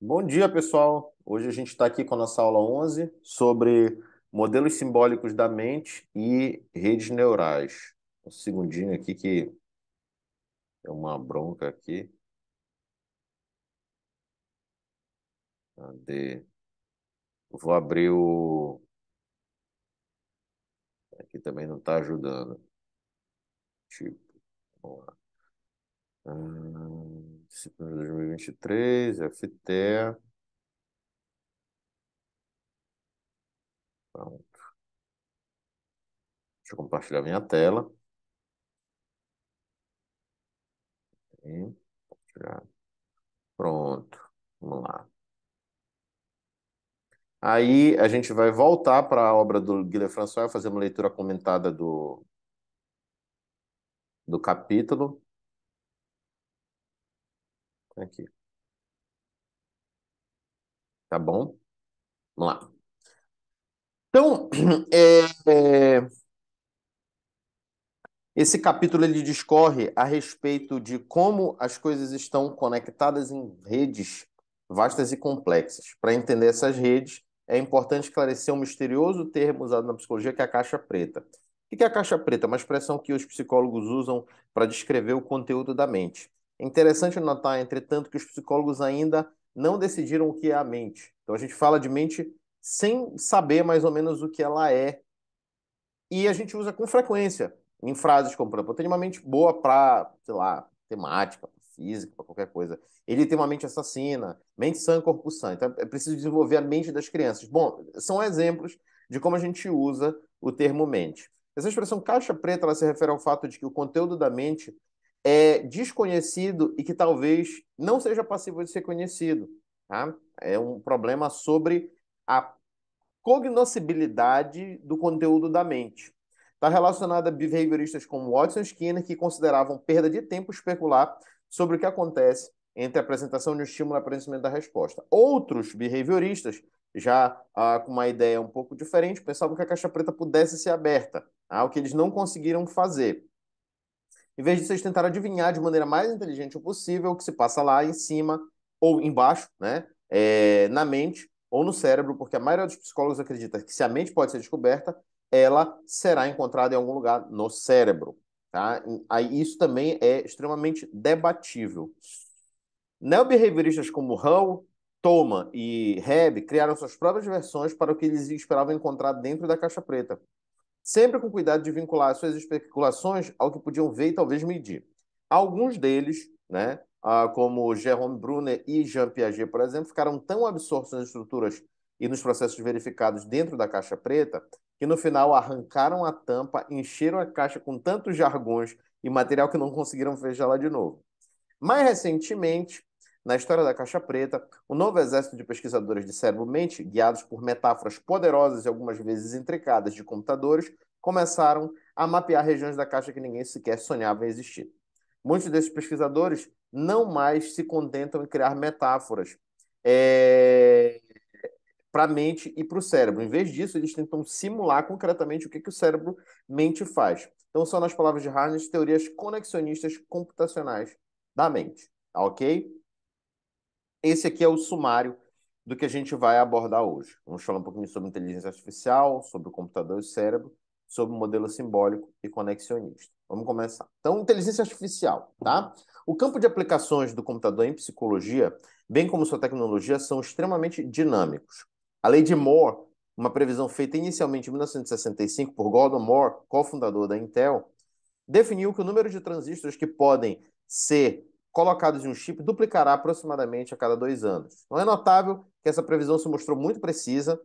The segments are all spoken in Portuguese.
Bom dia, pessoal. Hoje a gente está aqui com a nossa aula 11 sobre modelos simbólicos da mente e redes neurais. Um segundinho aqui que é uma bronca aqui. Cadê? Vou abrir o... Aqui também não está ajudando. Tipo, vamos lá. Disciplina 2023, FT. Pronto. Deixa eu compartilhar minha tela. E já. Pronto. Vamos lá. Aí a gente vai voltar para a obra do Guilherme François, fazer uma leitura comentada do capítulo. Aqui, tá bom? Vamos lá. Então, esse capítulo ele discorre a respeito de como as coisas estão conectadas em redes vastas e complexas. Para entender essas redes, é importante esclarecer um misterioso termo usado na psicologia, que é a caixa preta. O que é a caixa preta? Uma expressão que os psicólogos usam para descrever o conteúdo da mente. É interessante notar, entretanto, que os psicólogos ainda não decidiram o que é a mente. Então, a gente fala de mente sem saber mais ou menos o que ela é e a gente usa com frequência em frases como, por exemplo, eu tenho uma mente boa para, sei lá, temática, pra física, para qualquer coisa. Ele tem uma mente assassina, mente sã, corpo sã. Então é preciso desenvolver a mente das crianças. Bom, são exemplos de como a gente usa o termo mente. Essa expressão caixa preta, ela se refere ao fato de que o conteúdo da mente é desconhecido e que talvez não seja passível de ser conhecido, tá? É um problema sobre a cognoscibilidade do conteúdo da mente. Está relacionada a behavioristas como Watson e Skinner, que consideravam perda de tempo especular sobre o que acontece entre a apresentação de um estímulo e o aparecimento da resposta. Outros behavioristas, já com uma ideia um pouco diferente, pensavam que a caixa preta pudesse ser aberta, o que eles não conseguiram fazer. Em vez disso, eles tentaram adivinhar de maneira mais inteligente possível o que se passa lá em cima ou embaixo, né? Na mente ou no cérebro, porque a maioria dos psicólogos acredita que se a mente pode ser descoberta, ela será encontrada em algum lugar no cérebro, tá? Aí isso também é extremamente debatível. Neobehavioristas como Hull, Tolman e Hebb criaram suas próprias versões para o que eles esperavam encontrar dentro da caixa preta, sempre com cuidado de vincular as suas especulações ao que podiam ver e talvez medir. Alguns deles, né, como Jérôme Brunner e Jean Piaget, por exemplo, ficaram tão absortos nas estruturas e nos processos verificados dentro da caixa preta que no final arrancaram a tampa, encheram a caixa com tantos jargões e material que não conseguiram fechá-la de novo. Mais recentemente, na história da Caixa Preta, um novo exército de pesquisadores de cérebro-mente, guiados por metáforas poderosas e algumas vezes intricadas de computadores, começaram a mapear regiões da caixa que ninguém sequer sonhava em existir. Muitos desses pesquisadores não mais se contentam em criar metáforas para a mente e para o cérebro. Em vez disso, eles tentam simular concretamente o que o cérebro-mente faz. Então, são, nas palavras de Harness, teorias conexionistas computacionais da mente. Tá ok? Esse aqui é o sumário do que a gente vai abordar hoje. Vamos falar um pouquinho sobre inteligência artificial, sobre o computador e o cérebro, sobre o modelo simbólico e conexionista. Vamos começar. Então, inteligência artificial, tá? O campo de aplicações do computador em psicologia, bem como sua tecnologia, são extremamente dinâmicos. A lei de Moore, uma previsão feita inicialmente em 1965 por Gordon Moore, cofundador da Intel, definiu que o número de transistores que podem ser colocados em um chip duplicará aproximadamente a cada 2 anos. Não é notável que essa previsão se mostrou muito precisa,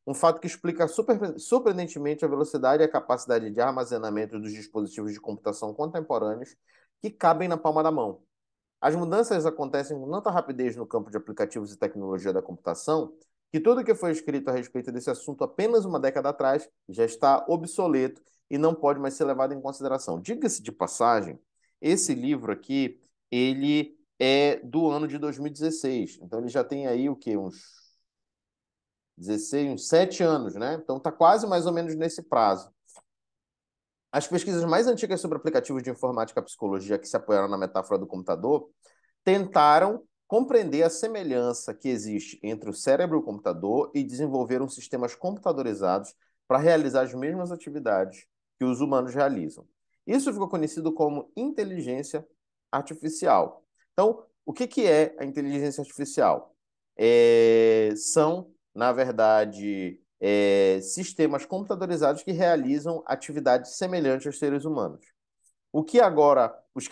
um fato que explica surpreendentemente a velocidade e a capacidade de armazenamento dos dispositivos de computação contemporâneos que cabem na palma da mão. As mudanças acontecem com tanta rapidez no campo de aplicativos e tecnologia da computação que tudo que foi escrito a respeito desse assunto apenas uma década atrás já está obsoleto e não pode mais ser levado em consideração. Diga-se de passagem, esse livro aqui, ele é do ano de 2016. Então ele já tem aí o quê? Uns 16, uns 7 anos, né? Então está quase mais ou menos nesse prazo. As pesquisas mais antigas sobre aplicativos de informática e psicologia que se apoiaram na metáfora do computador tentaram compreender a semelhança que existe entre o cérebro e o computador e desenvolver uns sistemas computadorizados para realizar as mesmas atividades que os humanos realizam. Isso ficou conhecido como inteligência artificial. Então, o que é a inteligência artificial? São, na verdade, sistemas computadorizados que realizam atividades semelhantes aos seres humanos. Os que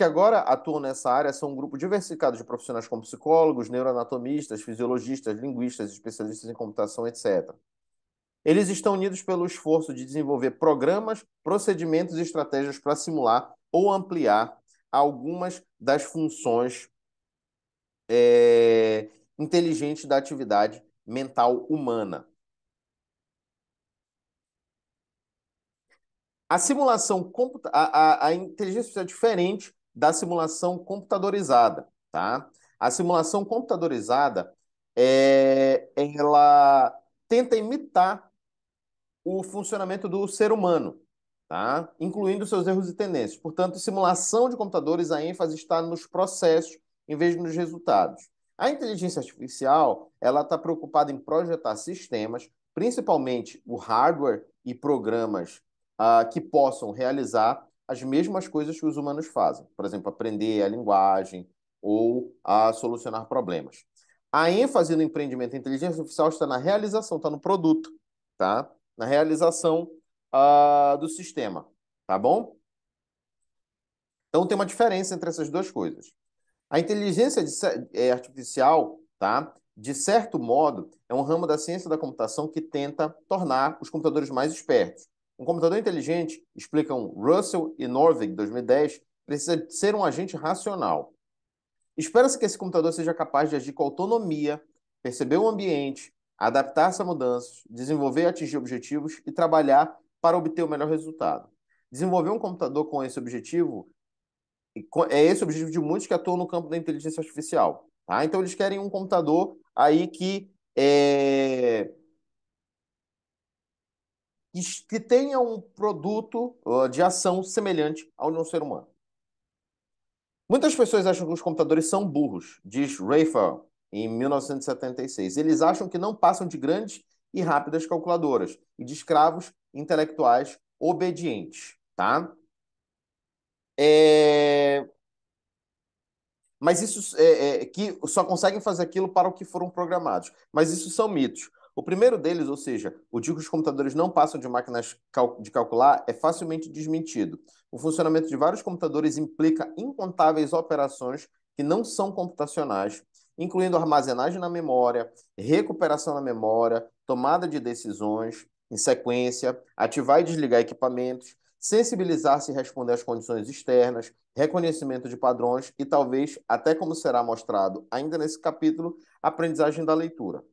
agora atuam nessa área são um grupo diversificado de profissionais como psicólogos, neuroanatomistas, fisiologistas, linguistas, especialistas em computação, etc. Eles estão unidos pelo esforço de desenvolver programas, procedimentos e estratégias para simular ou ampliar algumas das funções inteligentes da atividade mental humana. A inteligência artificial é diferente da simulação computadorizada, tá? A simulação computadorizada ela tenta imitar o funcionamento do ser humano, tá? Incluindo seus erros e tendências. Portanto, simulação de computadores, a ênfase está nos processos em vez de nos resultados. A inteligência artificial, ela está preocupada em projetar sistemas, principalmente o hardware e programas que possam realizar as mesmas coisas que os humanos fazem. Por exemplo, aprender a linguagem ou a solucionar problemas. A ênfase no empreendimento em inteligência artificial está na realização, está no produto, tá? Na realização do sistema, tá bom? Então tem uma diferença entre essas duas coisas. A inteligência artificial, tá? De certo modo, é um ramo da ciência da computação que tenta tornar os computadores mais espertos. Um computador inteligente, explicam Russell e Norvig, 2010, precisa ser um agente racional. Espera-se que esse computador seja capaz de agir com autonomia, perceber o ambiente, adaptar-se a mudanças, desenvolver e atingir objetivos e trabalhar para obter o melhor resultado. Desenvolver um computador com esse objetivo é esse o objetivo de muitos que atuam no campo da inteligência artificial. Tá? Então, eles querem um computador aí que tenha um produto de ação semelhante ao de um ser humano. Muitas pessoas acham que os computadores são burros, diz Raphael, em 1976. Eles acham que não passam de grandes e rápidas calculadoras e de escravos intelectuais obedientes, tá? É... Mas isso que só conseguem fazer aquilo para o que foram programados. Mas isso são mitos. O primeiro deles, ou seja, o de que os computadores não passam de máquinas de calcular, é facilmente desmentido. O funcionamento de vários computadores implica incontáveis operações que não são computacionais, incluindo armazenagem na memória, recuperação na memória, tomada de decisões em sequência, ativar e desligar equipamentos, sensibilizar-se e responder às condições externas, reconhecimento de padrões e talvez, até como será mostrado ainda nesse capítulo, aprendizagem da leitura.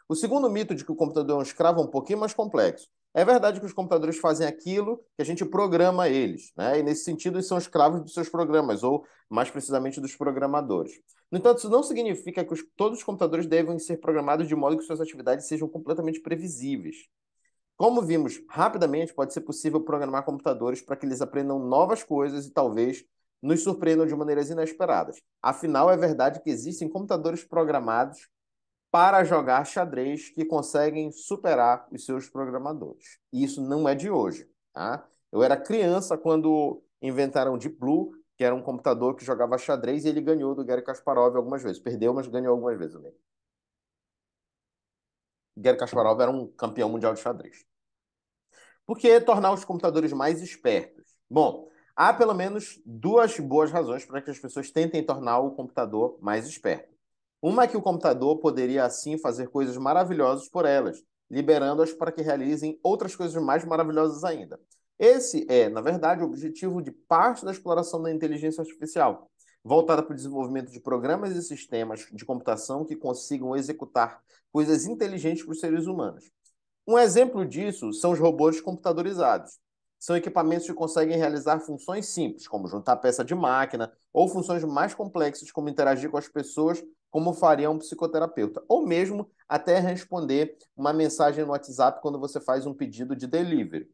O segundo mito de que o computador é um escravo é um pouquinho mais complexo. É verdade que os computadores fazem aquilo que a gente programa eles, né? E nesse sentido eles são escravos dos seus programas, ou mais precisamente dos programadores. No entanto, isso não significa que todos os computadores devem ser programados de modo que suas atividades sejam completamente previsíveis. Como vimos rapidamente, pode ser possível programar computadores para que eles aprendam novas coisas e talvez nos surpreendam de maneiras inesperadas. Afinal, é verdade que existem computadores programados para jogar xadrez que conseguem superar os seus programadores. E isso não é de hoje, tá? Eu era criança quando inventaram o Deep Blue, que era um computador que jogava xadrez e ele ganhou do Garry Kasparov algumas vezes. Perdeu, mas ganhou algumas vezes também. Garry Kasparov era um campeão mundial de xadrez. Por que tornar os computadores mais espertos? Bom, há pelo menos duas boas razões para que as pessoas tentem tornar o computador mais esperto. Uma é que o computador poderia, assim, fazer coisas maravilhosas por elas, liberando-as para que realizem outras coisas mais maravilhosas ainda. Esse é, na verdade, o objetivo de parte da exploração da inteligência artificial, voltada para o desenvolvimento de programas e sistemas de computação que consigam executar coisas inteligentes para os seres humanos. Um exemplo disso são os robôs computadorizados. São equipamentos que conseguem realizar funções simples, como juntar peça de máquina, ou funções mais complexas, como interagir com as pessoas, como faria um psicoterapeuta, ou mesmo até responder uma mensagem no WhatsApp quando você faz um pedido de delivery.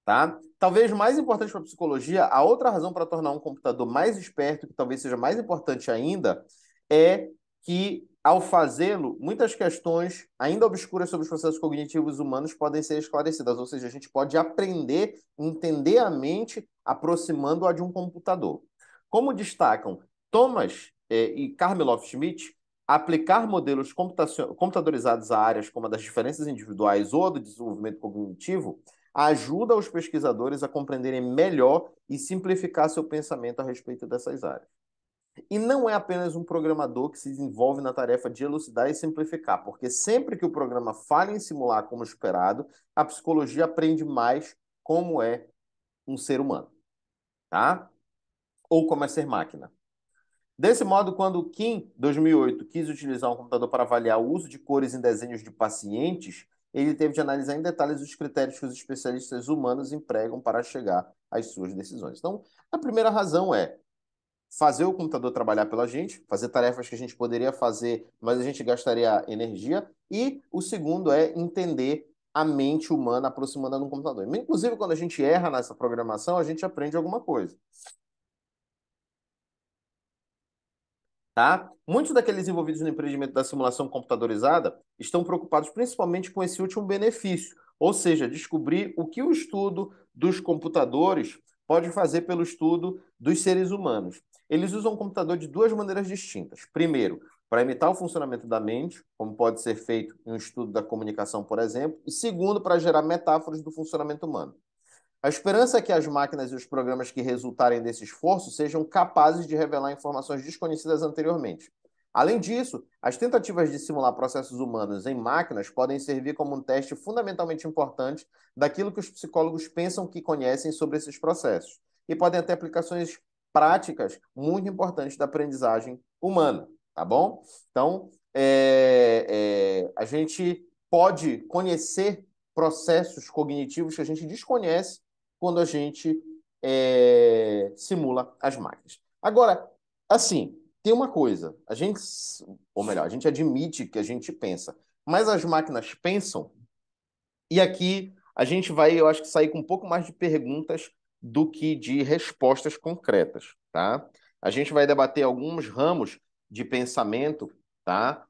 Tá? talvez mais importante para a psicologia, a outra razão para tornar um computador mais esperto, que talvez seja mais importante ainda, é que, ao fazê-lo, muitas questões ainda obscuras sobre os processos cognitivos humanos podem ser esclarecidas, ou seja, a gente pode aprender, entender a mente aproximando-a de um computador. Como destacam Thomas e Karmeloff-Schmidt, aplicar modelos computadorizados a áreas como a das diferenças individuais ou a do desenvolvimento cognitivo ajuda os pesquisadores a compreenderem melhor e simplificar seu pensamento a respeito dessas áreas. E não é apenas um programador que se desenvolve na tarefa de elucidar e simplificar, porque sempre que o programa falha em simular como esperado, a psicologia aprende mais como é um ser humano, tá? Ou como é ser máquina. Desse modo, quando Kim, 2008, quis utilizar um computador para avaliar o uso de cores em desenhos de pacientes, ele teve de analisar em detalhes os critérios que os especialistas humanos empregam para chegar às suas decisões. Então, a primeira razão é fazer o computador trabalhar pela gente, fazer tarefas que a gente poderia fazer, mas a gente gastaria energia. E o segundo é entender a mente humana aproximando do computador. Inclusive, quando a gente erra nessa programação, a gente aprende alguma coisa. Tá? Muitos daqueles envolvidos no empreendimento da simulação computadorizada estão preocupados principalmente com esse último benefício, ou seja, descobrir o que o estudo dos computadores pode fazer pelo estudo dos seres humanos. Eles usam o computador de duas maneiras distintas. Primeiro, para imitar o funcionamento da mente, como pode ser feito em um estudo da comunicação, por exemplo, e segundo, para gerar metáforas do funcionamento humano. A esperança é que as máquinas e os programas que resultarem desse esforço sejam capazes de revelar informações desconhecidas anteriormente. Além disso, as tentativas de simular processos humanos em máquinas podem servir como um teste fundamentalmente importante daquilo que os psicólogos pensam que conhecem sobre esses processos, e podem ter aplicações práticas muito importantes da aprendizagem humana, tá bom? Então, a gente pode conhecer processos cognitivos que a gente desconhece quando a gente simula as máquinas. Agora, assim, tem uma coisa, a gente, ou melhor, a gente admite que a gente pensa, mas as máquinas pensam, e aqui a gente vai, eu acho que sair com um pouco mais de perguntas do que de respostas concretas, tá? A gente vai debater alguns ramos de pensamento, tá?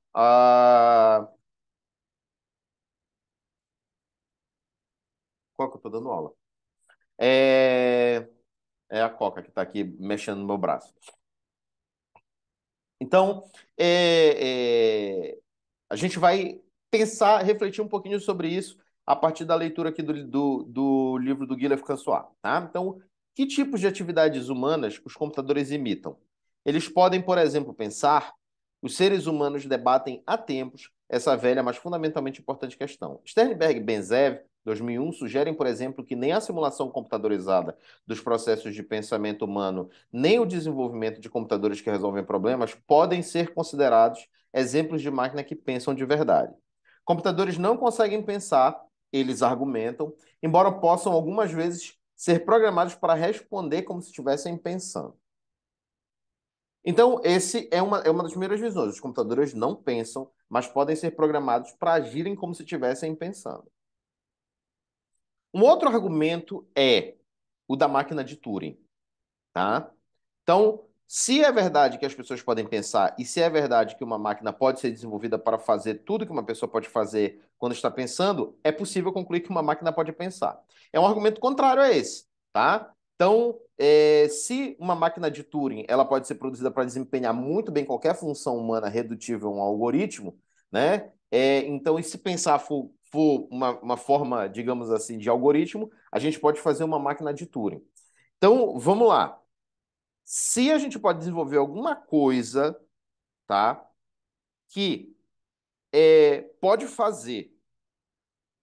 Qual que eu tô dando aula? É, é a Coca que está aqui mexendo no meu braço. Então, a gente vai pensar, refletir um pouquinho sobre isso a partir da leitura aqui do livro do Guilherme François, tá? Então, que tipos de atividades humanas os computadores imitam? Eles podem, por exemplo, pensar. Os seres humanos debatem há tempos essa velha, mas fundamentalmente importante questão. Sternberg e Benzev, 2001, sugerem, por exemplo, que nem a simulação computadorizada dos processos de pensamento humano, nem o desenvolvimento de computadores que resolvem problemas podem ser considerados exemplos de máquina que pensam de verdade. Computadores não conseguem pensar, eles argumentam, embora possam algumas vezes ser programados para responder como se estivessem pensando. Então, esse é uma das primeiras visões. Os computadores não pensam, mas podem ser programados para agirem como se estivessem pensando. Um outro argumento é o da máquina de Turing, tá? Então, se é verdade que as pessoas podem pensar e se é verdade que uma máquina pode ser desenvolvida para fazer tudo que uma pessoa pode fazer quando está pensando, é possível concluir que uma máquina pode pensar. É um argumento contrário a esse, tá? Então, se uma máquina de Turing ela pode ser produzida para desempenhar muito bem qualquer função humana redutível a um algoritmo, né? Então, e se pensar for uma forma, digamos assim, de algoritmo, a gente pode fazer uma máquina de Turing. Então, vamos lá. Se a gente pode desenvolver alguma coisa, tá, que pode fazer,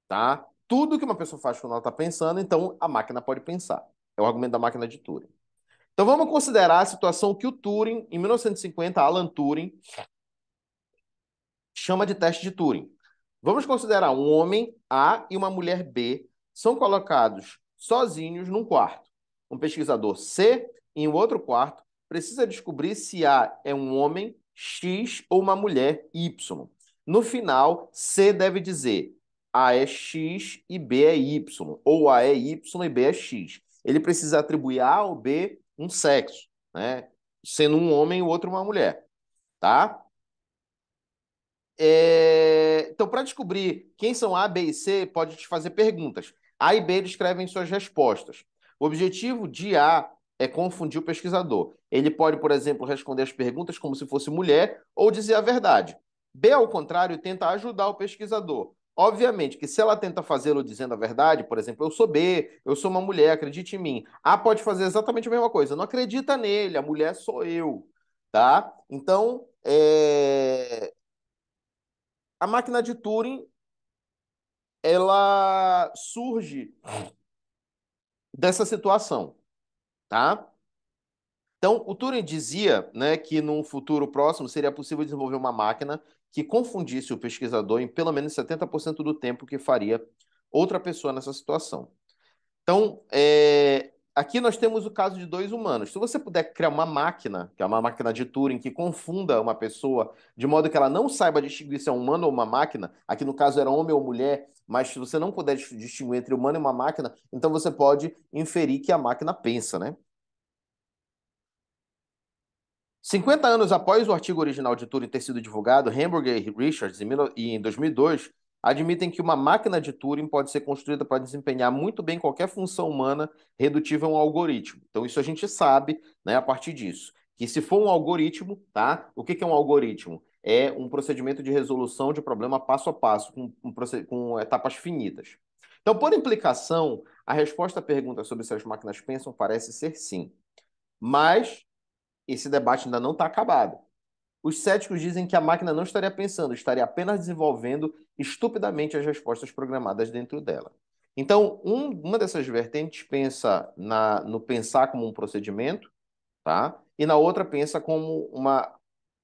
tá, tudo que uma pessoa faz quando ela está pensando, então a máquina pode pensar. É o argumento da máquina de Turing. Então vamos considerar a situação que o Turing, em 1950, Alan Turing, chama de teste de Turing. Vamos considerar um homem A e uma mulher B são colocados sozinhos num quarto. Um pesquisador C, em um outro quarto, precisa descobrir se A é um homem X ou uma mulher Y. No final, C deve dizer A é X e B é Y, ou A é Y e B é X. Ele precisa atribuir a A ou B um sexo, né? Sendo um homem e o outro uma mulher, tá? Então, para descobrir quem são A, B e C, pode te fazer perguntas. A e B descrevem suas respostas. O objetivo de A é confundir o pesquisador. Ele pode, por exemplo, responder as perguntas como se fosse mulher ou dizer a verdade. B, ao contrário, tenta ajudar o pesquisador. Obviamente que se ela tenta fazê-lo dizendo a verdade, por exemplo, eu sou B, eu sou uma mulher, acredite em mim. A pode fazer exatamente a mesma coisa. Não acredita nele, a mulher sou eu, tá? Então, a máquina de Turing, ela surge dessa situação, tá? Então, o Turing dizia, né, que num futuro próximo seria possível desenvolver uma máquina que confundisse o pesquisador em pelo menos 70% do tempo que faria outra pessoa nessa situação. Então, aqui nós temos o caso de dois humanos. Se você puder criar uma máquina, que é uma máquina de Turing, que confunda uma pessoa de modo que ela não saiba distinguir se é um humano ou uma máquina, aqui no caso era homem ou mulher, mas se você não puder distinguir entre humano e uma máquina, então você pode inferir que a máquina pensa, né? 50 anos após o artigo original de Turing ter sido divulgado, Hamburger e Richards, em 2002, admitem que uma máquina de Turing pode ser construída para desempenhar muito bem qualquer função humana redutível a um algoritmo. Então, isso a gente sabe, né, a partir disso. Que se for um algoritmo, tá? O que que é um algoritmo? É um procedimento de resolução de problema passo a passo, com etapas finitas. Então, por implicação, a resposta à pergunta sobre se as máquinas pensam parece ser sim. Mas esse debate ainda não está acabado. Os céticos dizem que a máquina não estaria pensando, estaria apenas desenvolvendo estupidamente as respostas programadas dentro dela. Então, uma dessas vertentes pensa no pensar como um procedimento, tá? E na outra pensa como uma,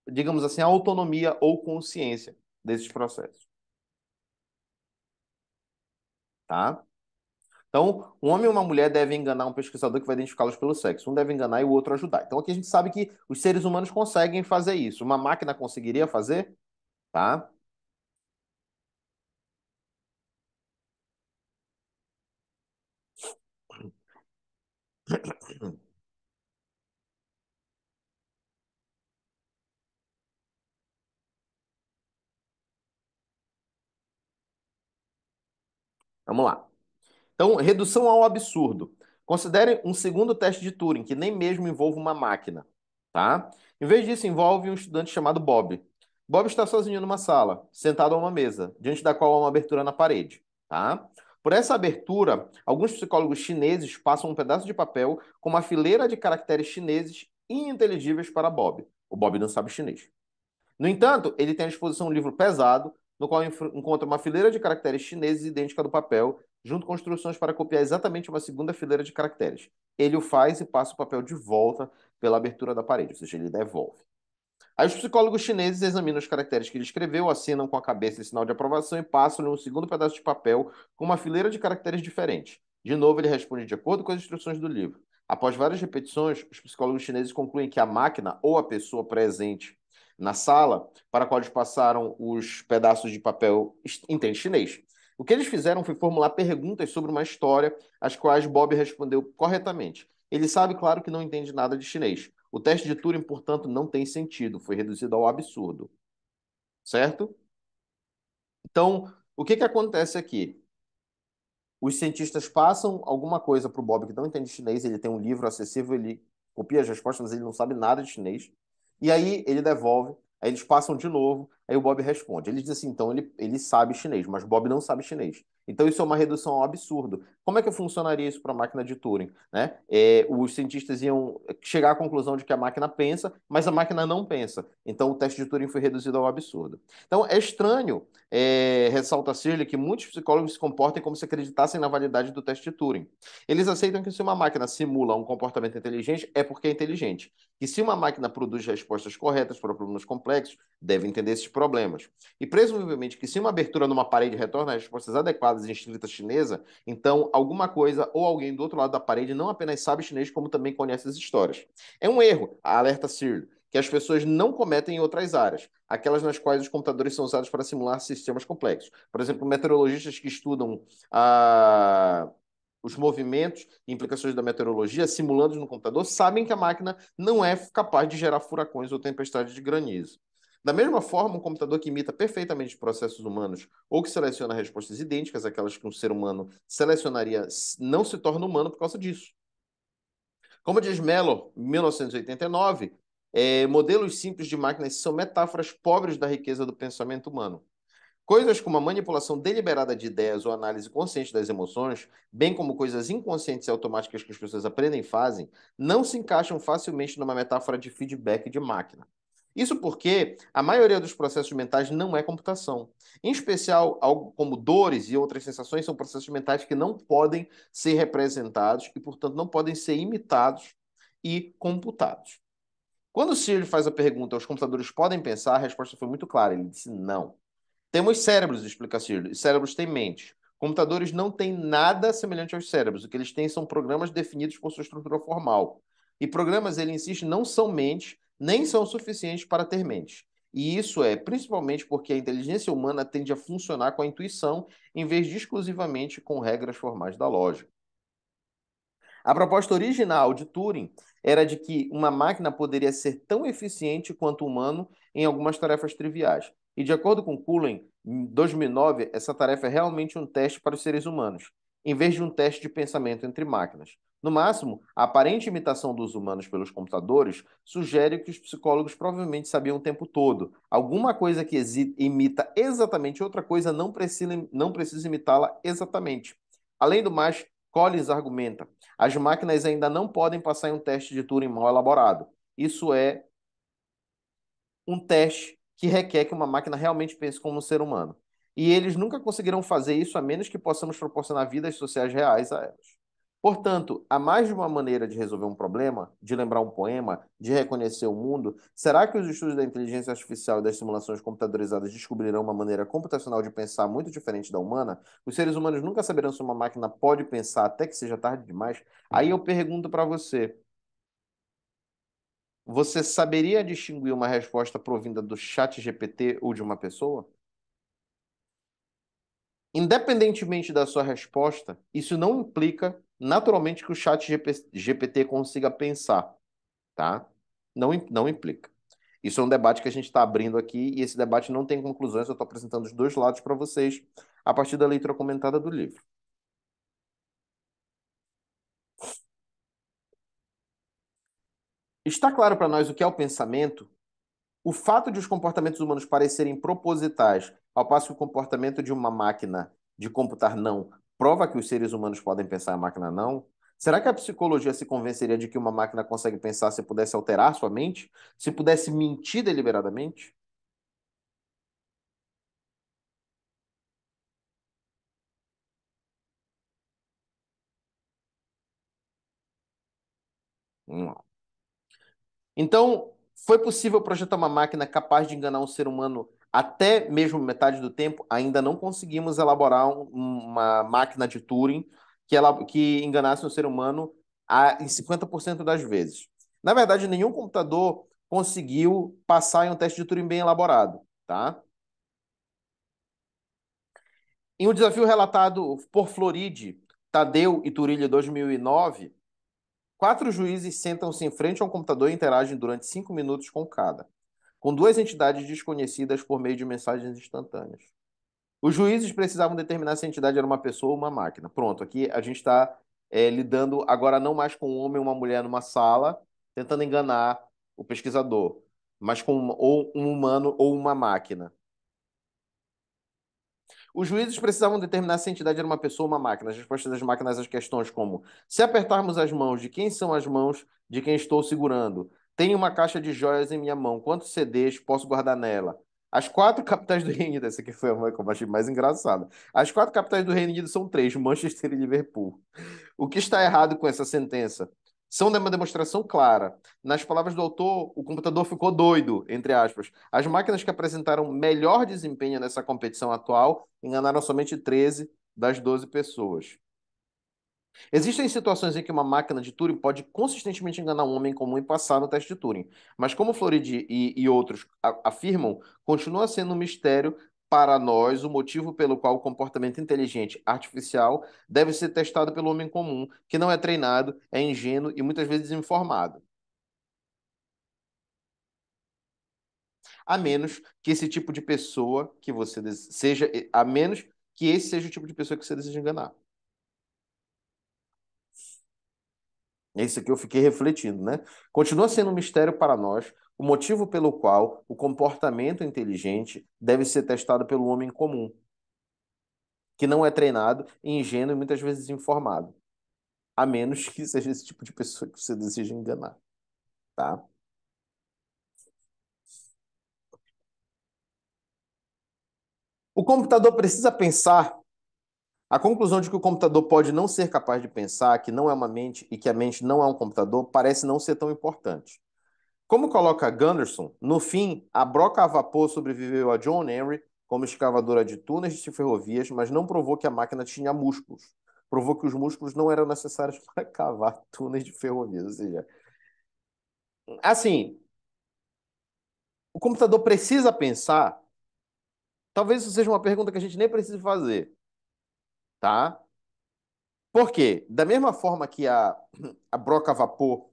digamos assim, autonomia ou consciência desses processos, tá? Então, um homem e uma mulher devem enganar um pesquisador que vai identificá-los pelo sexo. Um deve enganar e o outro ajudar. Então, aqui a gente sabe que os seres humanos conseguem fazer isso. Uma máquina conseguiria fazer? Tá? Vamos lá. Então, redução ao absurdo. Considere um segundo teste de Turing, que nem mesmo envolve uma máquina, tá? Em vez disso, envolve um estudante chamado Bob. Bob está sozinho numa sala, sentado a uma mesa, diante da qual há uma abertura na parede, tá? Por essa abertura, alguns psicólogos chineses passam um pedaço de papel com uma fileira de caracteres chineses ininteligíveis para Bob. O Bob não sabe chinês. No entanto, ele tem à disposição um livro pesado, no qual encontra uma fileira de caracteres chineses idêntica do papel, junto com instruções para copiar exatamente uma segunda fileira de caracteres. Ele o faz e passa o papel de volta pela abertura da parede, ou seja, ele devolve. Aí os psicólogos chineses examinam os caracteres que ele escreveu, assinam com a cabeça em sinal de aprovação e passam-lhe um segundo pedaço de papel com uma fileira de caracteres diferentes. De novo, ele responde de acordo com as instruções do livro. Após várias repetições, os psicólogos chineses concluem que a máquina ou a pessoa presente na sala, para a qual eles passaram os pedaços de papel, entende chinês. O que eles fizeram foi formular perguntas sobre uma história, às quais Bob respondeu corretamente. Ele sabe, claro, que não entende nada de chinês. O teste de Turing, portanto, não tem sentido, foi reduzido ao absurdo, certo? Então, o que que acontece aqui? Os cientistas passam alguma coisa para o Bob que não entende chinês, ele tem um livro acessível, ele copia as respostas, mas ele não sabe nada de chinês. E aí ele devolve, aí eles passam de novo, aí o Bob responde. Ele diz assim, então ele sabe chinês, mas Bob não sabe chinês. Então isso é uma redução ao absurdo. Como é que funcionaria isso para a máquina de Turing, né? Os cientistas iam chegar à conclusão de que a máquina pensa, mas a máquina não pensa. Então o teste de Turing foi reduzido ao absurdo. Então é estranho, ressalta Searle, que muitos psicólogos se comportem como se acreditassem na validade do teste de Turing. Eles aceitam que se uma máquina simula um comportamento inteligente, é porque é inteligente. Que se uma máquina produz respostas corretas para problemas complexos, deve entender esses problemas. E presumivelmente que se uma abertura numa parede retorna respostas adequadas em escrita chinesa, então alguma coisa ou alguém do outro lado da parede não apenas sabe chinês, como também conhece as histórias. É um erro, alerta Searle, que as pessoas não cometem em outras áreas, aquelas nas quais os computadores são usados para simular sistemas complexos. Por exemplo, meteorologistas que estudam os movimentos e implicações da meteorologia, simulando no computador, sabem que a máquina não é capaz de gerar furacões ou tempestades de granizo. Da mesma forma, um computador que imita perfeitamente os processos humanos ou que seleciona respostas idênticas àquelas que um ser humano selecionaria não se torna humano por causa disso. Como diz Mellor, em 1989, modelos simples de máquinas são metáforas pobres da riqueza do pensamento humano. Coisas como a manipulação deliberada de ideias ou análise consciente das emoções, bem como coisas inconscientes e automáticas que as pessoas aprendem e fazem, não se encaixam facilmente numa metáfora de feedback de máquina. Isso porque a maioria dos processos mentais não é computação. Em especial, algo como dores e outras sensações são processos mentais que não podem ser representados e, portanto, não podem ser imitados e computados. Quando o Searle faz a pergunta, os computadores podem pensar? A resposta foi muito clara. Ele disse não. Temos cérebros, explica Searle, e cérebros têm mentes. Computadores não têm nada semelhante aos cérebros. O que eles têm são programas definidos por sua estrutura formal. E programas, ele insiste, não são mentes, nem são suficientes para ter mentes. E isso é principalmente porque a inteligência humana tende a funcionar com a intuição, em vez de exclusivamente com regras formais da lógica. A proposta original de Turing era de que uma máquina poderia ser tão eficiente quanto o humano em algumas tarefas triviais. E de acordo com Cullen, em 2009, essa tarefa é realmente um teste para os seres humanos, em vez de um teste de pensamento entre máquinas. No máximo, a aparente imitação dos humanos pelos computadores sugere que os psicólogos provavelmente sabiam o tempo todo. Alguma coisa que imita exatamente outra coisa não precisa imitá-la exatamente. Além do mais, Collins argumenta: as máquinas ainda não podem passar em um teste de Turing mal elaborado. Isso é um teste que requer que uma máquina realmente pense como um ser humano. E eles nunca conseguirão fazer isso a menos que possamos proporcionar vidas sociais reais a elas. Portanto, há mais de uma maneira de resolver um problema, de lembrar um poema, de reconhecer o mundo. Será que os estudos da inteligência artificial e das simulações computadorizadas descobrirão uma maneira computacional de pensar muito diferente da humana? Os seres humanos nunca saberão se uma máquina pode pensar até que seja tarde demais? Aí eu pergunto para você: você saberia distinguir uma resposta provinda do chat GPT ou de uma pessoa? Independentemente da sua resposta, isso não implica naturalmente que o chat GPT consiga pensar, tá? Não implica. Isso é um debate que a gente está abrindo aqui e esse debate não tem conclusões. Eu estou apresentando os dois lados para vocês a partir da leitura comentada do livro. Está claro para nós o que é o pensamento? O fato de os comportamentos humanos parecerem propositais, ao passo que o comportamento de uma máquina de computar não, prova que os seres humanos podem pensar e a máquina não? Será que a psicologia se convenceria de que uma máquina consegue pensar se pudesse alterar sua mente? Se pudesse mentir deliberadamente? Não. Então, foi possível projetar uma máquina capaz de enganar um ser humano até mesmo metade do tempo? Ainda não conseguimos elaborar uma máquina de Turing que enganasse um ser humano em 50% das vezes. Na verdade, nenhum computador conseguiu passar em um teste de Turing bem elaborado, tá? Em um desafio relatado por Floride, Tadeu e Turilli em 2009, 4 juízes sentam-se em frente a um computador e interagem durante 5 minutos com cada, com duas entidades desconhecidas por meio de mensagens instantâneas. Os juízes precisavam determinar se a entidade era uma pessoa ou uma máquina. Pronto, aqui a gente está lidando agora não mais com um homem ou uma mulher numa sala, tentando enganar o pesquisador, mas com ou um humano ou uma máquina. Os juízes precisavam determinar se a entidade era uma pessoa ou uma máquina. As respostas das máquinas às questões como: se apertarmos as mãos, de quem são as mãos de quem estou segurando? Tenho uma caixa de joias em minha mão. Quantos CDs posso guardar nela? As 4 capitais do Reino Unido. Essa aqui foi a que eu achei mais engraçada. As 4 capitais do Reino Unido são três: Manchester e Liverpool. O que está errado com essa sentença? São uma demonstração clara. Nas palavras do autor, o computador ficou doido, entre aspas. As máquinas que apresentaram melhor desempenho nessa competição atual enganaram somente 13 das 12 pessoas. Existem situações em que uma máquina de Turing pode consistentemente enganar um homem comum e passar no teste de Turing. Mas como Floridi e outros afirmam, continua sendo um mistério para nós o motivo pelo qual o comportamento inteligente artificial deve ser testado pelo homem comum, que não é treinado, é ingênuo e muitas vezes desinformado. A menos que esse tipo de pessoa que você seja, a menos que esse seja o tipo de pessoa que você deseja enganar. É isso aqui eu fiquei refletindo, né? Continua sendo um mistério para nós o motivo pelo qual o comportamento inteligente deve ser testado pelo homem comum, que não é treinado, ingênuo e muitas vezes informado, a menos que seja esse tipo de pessoa que você deseja enganar, tá? O computador precisa pensar. A conclusão de que o computador pode não ser capaz de pensar, que não é uma mente e que a mente não é um computador, parece não ser tão importante. Como coloca Gunderson, no fim, a broca a vapor sobreviveu a John Henry como escavadora de túneis de ferrovias, mas não provou que a máquina tinha músculos. Provou que os músculos não eram necessários para cavar túneis de ferrovias. Ou seja, assim, o computador precisa pensar? Talvez isso seja uma pergunta que a gente nem precise fazer, tá? Por quê? Da mesma forma que a broca a vapor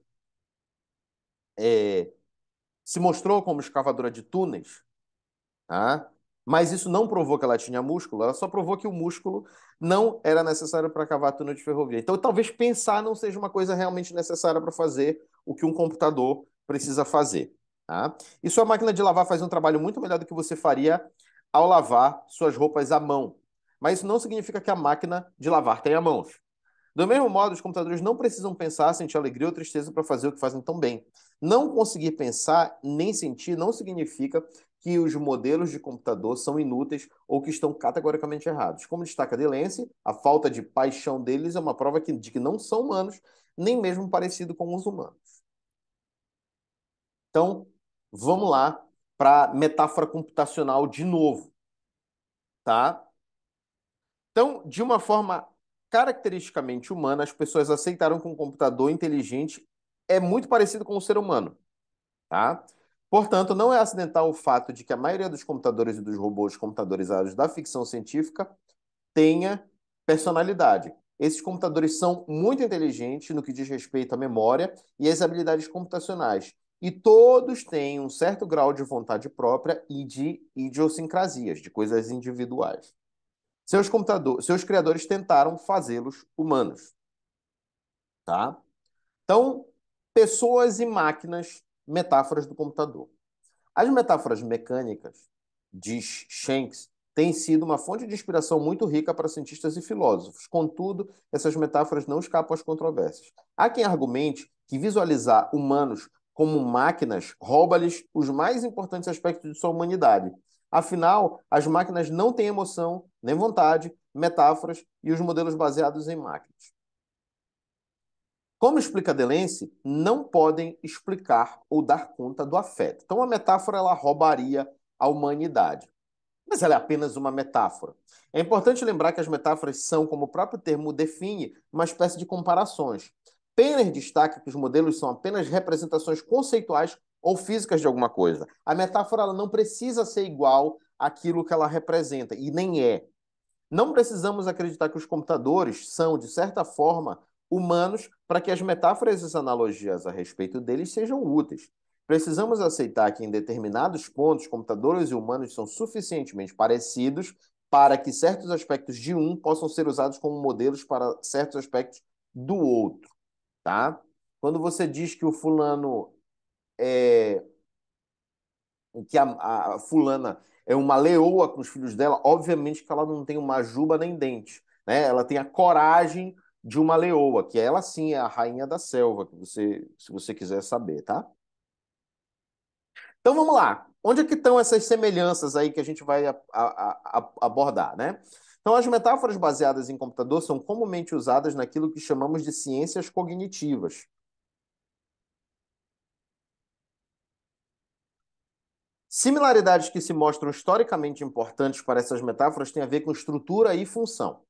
é, se mostrou como escavadora de túneis, tá? Mas isso não provou que ela tinha músculo, ela só provou que o músculo não era necessário para cavar túnel de ferrovia. Então, talvez pensar não seja uma coisa realmente necessária para fazer o que um computador precisa fazer, tá? E sua máquina de lavar faz um trabalho muito melhor do que você faria ao lavar suas roupas à mão. Mas isso não significa que a máquina de lavar tenha mãos. Do mesmo modo, os computadores não precisam pensar, sentir alegria ou tristeza para fazer o que fazem tão bem. Não conseguir pensar nem sentir não significa que os modelos de computador são inúteis ou que estão categoricamente errados. Como destaca Delancey, a falta de paixão deles é uma prova de que não são humanos, nem mesmo parecido com os humanos. Então, vamos lá para metáfora computacional de novo, tá? Então, de uma forma caracteristicamente humana, as pessoas aceitaram que um computador inteligente é muito parecido com o ser humano, tá? Portanto, não é acidental o fato de que a maioria dos computadores e dos robôs computadorizados da ficção científica tenha personalidade. Esses computadores são muito inteligentes no que diz respeito à memória e às habilidades computacionais. E todos têm um certo grau de vontade própria e de idiosincrasias, de coisas individuais. Seus criadores tentaram fazê-los humanos, tá? Então, pessoas e máquinas, metáforas do computador. As metáforas mecânicas, diz Shanks, têm sido uma fonte de inspiração muito rica para cientistas e filósofos. Contudo, essas metáforas não escapam às controvérsias. Há quem argumente que visualizar humanos como máquinas rouba-lhes os mais importantes aspectos de sua humanidade. Afinal, as máquinas não têm emoção, nem vontade, metáforas e os modelos baseados em máquinas. Como explica Delancey, não podem explicar ou dar conta do afeto. Então, a metáfora ela roubaria a humanidade. Mas ela é apenas uma metáfora. É importante lembrar que as metáforas são, como o próprio termo define, uma espécie de comparações. Penner destaca que os modelos são apenas representações conceituais ou físicas de alguma coisa. A metáfora ela não precisa ser igual àquilo que ela representa, e nem é. Não precisamos acreditar que os computadores são, de certa forma, humanos para que as metáforas e as analogias a respeito deles sejam úteis. Precisamos aceitar que, em determinados pontos, computadores e humanos são suficientemente parecidos para que certos aspectos de um possam ser usados como modelos para certos aspectos do outro, tá? Quando você diz que o fulano é que a fulana é uma leoa com os filhos dela, obviamente que ela não tem uma juba nem dente, né? Ela tem a coragem de uma leoa, que ela sim é a rainha da selva, que você, se você quiser saber, tá? Então vamos lá. Onde é que estão essas semelhanças aí que a gente vai abordar, né? Então, as metáforas baseadas em computador são comumente usadas naquilo que chamamos de ciências cognitivas. Similaridades que se mostram historicamente importantes para essas metáforas têm a ver com estrutura e função.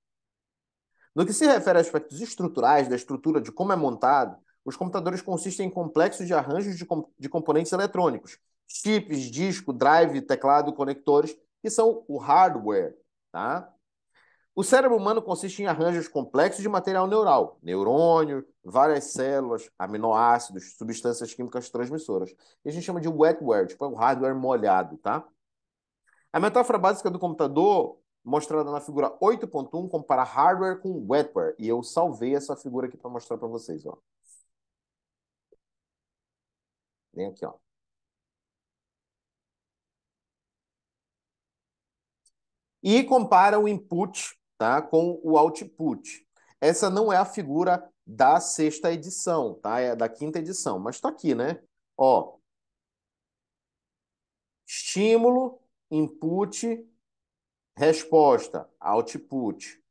No que se refere a aspectos estruturais da estrutura de como é montado, os computadores consistem em complexos de arranjos de componentes eletrônicos, chips, disco, drive, teclado, conectores, que são o hardware, tá? O cérebro humano consiste em arranjos complexos de material neural, neurônio, várias células, aminoácidos, substâncias químicas transmissoras. E a gente chama de wetware, tipo é o hardware molhado, tá? A metáfora básica do computador, mostrada na figura 8.1, compara hardware com wetware. E eu salvei essa figura aqui para mostrar para vocês, ó. Vem aqui, ó. E compara o input, tá, com o output. Essa não é a figura da sexta edição, tá? É da quinta edição, mas está aqui, né? Ó, estímulo, input, resposta, output.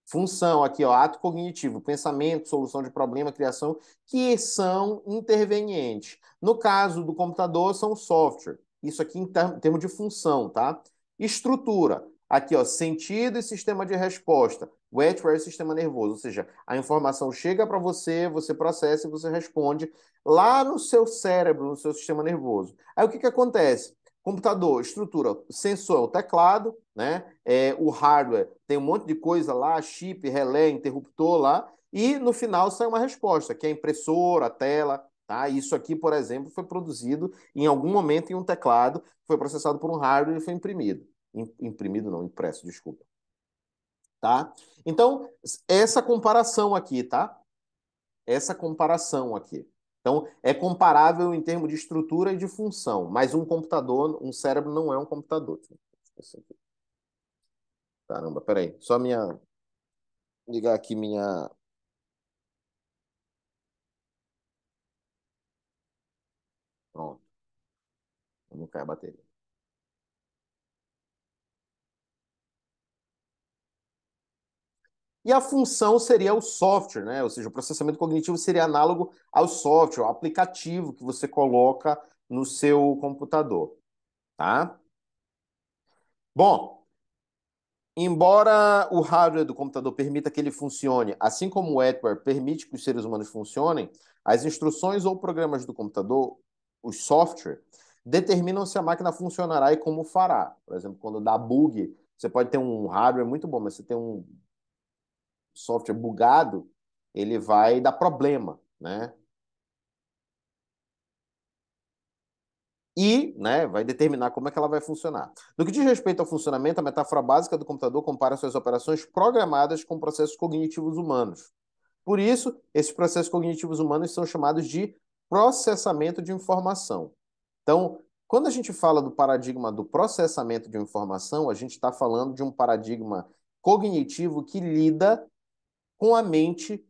Função aqui, ó, ato cognitivo, pensamento, solução de problema, criação, que são intervenientes. No caso do computador, são software. Isso aqui em termos de função, tá? Estrutura. Aqui, ó, sentido e sistema de resposta. Wetware, sistema nervoso. Ou seja, a informação chega para você, você processa e você responde lá no seu cérebro, no seu sistema nervoso. Aí o que que acontece? Computador, estrutura, sensor, o teclado, né? O hardware tem um monte de coisa lá, chip, relé, interruptor lá, e no final sai uma resposta, que é a impressora, a tela, tá? Isso aqui, por exemplo, foi produzido em algum momento em um teclado, foi processado por um hardware e foi imprimido. Imprimido não, impresso, desculpa. Tá? Então, essa comparação aqui, tá? Essa comparação aqui. Então, é comparável em termos de estrutura e de função, mas um computador, um cérebro não é um computador. Caramba, peraí. Só minha. Ligar aqui minha. Pronto, não cai a bateria. E a função seria o software, né? Ou seja, o processamento cognitivo seria análogo ao software, ao aplicativo que você coloca no seu computador, tá? Bom, embora o hardware do computador permita que ele funcione, assim como o hardware permite que os seres humanos funcionem, as instruções ou programas do computador, o software, determinam se a máquina funcionará e como fará. Por exemplo, quando dá bug, você pode ter um hardware muito bom, mas você tem um software bugado, ele vai dar problema, né? E, né, vai determinar como é que ela vai funcionar. No que diz respeito ao funcionamento, a metáfora básica do computador compara suas operações programadas com processos cognitivos humanos. Por isso, esses processos cognitivos humanos são chamados de processamento de informação. Então, quando a gente fala do paradigma do processamento de informação, a gente está falando de um paradigma cognitivo que lida com a mente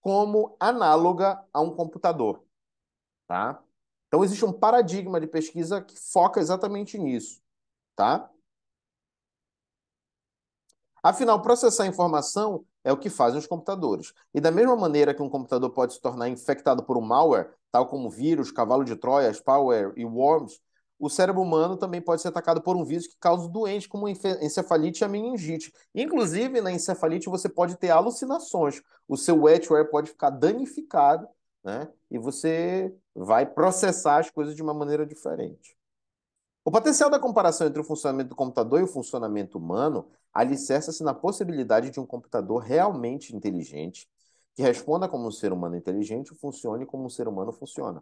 como análoga a um computador, tá? Então, existe um paradigma de pesquisa que foca exatamente nisso, tá? Afinal, processar informação é o que fazem os computadores. E da mesma maneira que um computador pode se tornar infectado por um malware, tal como vírus, cavalo de Troia, spyware e worms, o cérebro humano também pode ser atacado por um vírus que causa doenças como encefalite e a meningite. Inclusive, na encefalite você pode ter alucinações. O seu wetware pode ficar danificado, né? E você vai processar as coisas de uma maneira diferente. O potencial da comparação entre o funcionamento do computador e o funcionamento humano alicerça-se na possibilidade de um computador realmente inteligente, que responda como um ser humano inteligente e funcione como um ser humano funciona.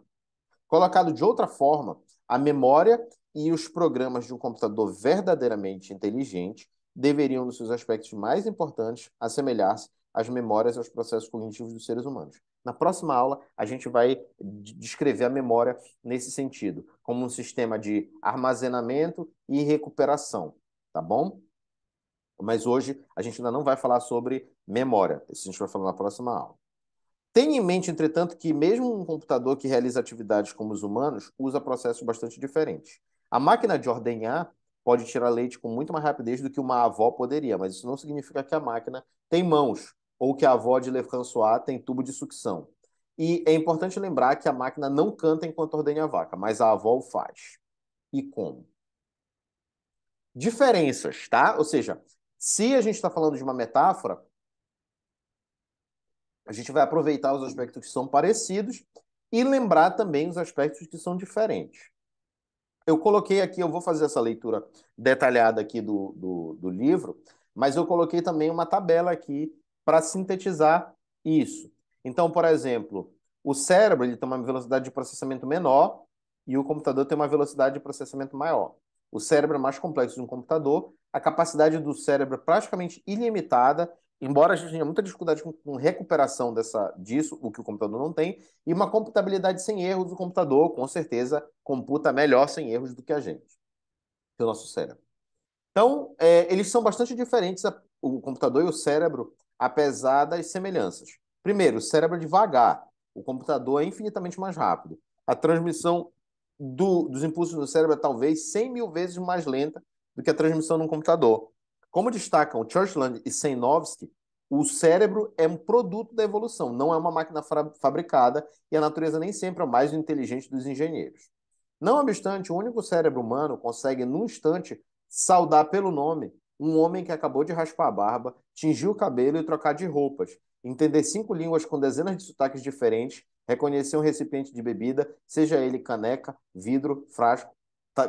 Colocado de outra forma, a memória e os programas de um computador verdadeiramente inteligente deveriam, nos seus aspectos mais importantes, assemelhar-se às memórias e aos processos cognitivos dos seres humanos. Na próxima aula, a gente vai descrever a memória nesse sentido, como um sistema de armazenamento e recuperação, tá bom? Mas hoje a gente ainda não vai falar sobre memória. Isso a gente vai falar na próxima aula. Tenha em mente, entretanto, que mesmo um computador que realiza atividades como os humanos usa processos bastante diferentes. A máquina de ordenhar pode tirar leite com muito mais rapidez do que uma avó poderia, mas isso não significa que a máquina tem mãos ou que a avó de Le François tem tubo de sucção. E é importante lembrar que a máquina não canta enquanto ordenha a vaca, mas a avó o faz. E como? Diferenças, tá? Ou seja, se a gente está falando de uma metáfora, A gente vai aproveitar os aspectos que são parecidos e lembrar também os aspectos que são diferentes. Eu coloquei aqui, eu vou fazer essa leitura detalhada aqui do livro, mas eu coloquei também uma tabela aqui para sintetizar isso. Então, por exemplo, o cérebro ele tem uma velocidade de processamento menor e o computador tem uma velocidade de processamento maior. O cérebro é mais complexo de um computador, a capacidade do cérebro é praticamente ilimitada, embora a gente tenha muita dificuldade com recuperação disso, o que o computador não tem, e uma computabilidade sem erros do computador, com certeza, computa melhor sem erros do que a gente, que o nosso cérebro. Então, eles são bastante diferentes, o computador e o cérebro, apesar das semelhanças. Primeiro, o cérebro é devagar, o computador é infinitamente mais rápido. A transmissão dos impulsos no cérebro é talvez 100 mil vezes mais lenta do que a transmissão num computador. Como destacam Churchland e Sejnowski, o cérebro é um produto da evolução, não é uma máquina fabricada e a natureza nem sempre é o mais inteligente dos engenheiros. Não obstante, o único cérebro humano consegue, num instante, saudar pelo nome um homem que acabou de raspar a barba, tingir o cabelo e trocar de roupas, entender 5 línguas com dezenas de sotaques diferentes, reconhecer um recipiente de bebida, seja ele caneca, vidro, frasco,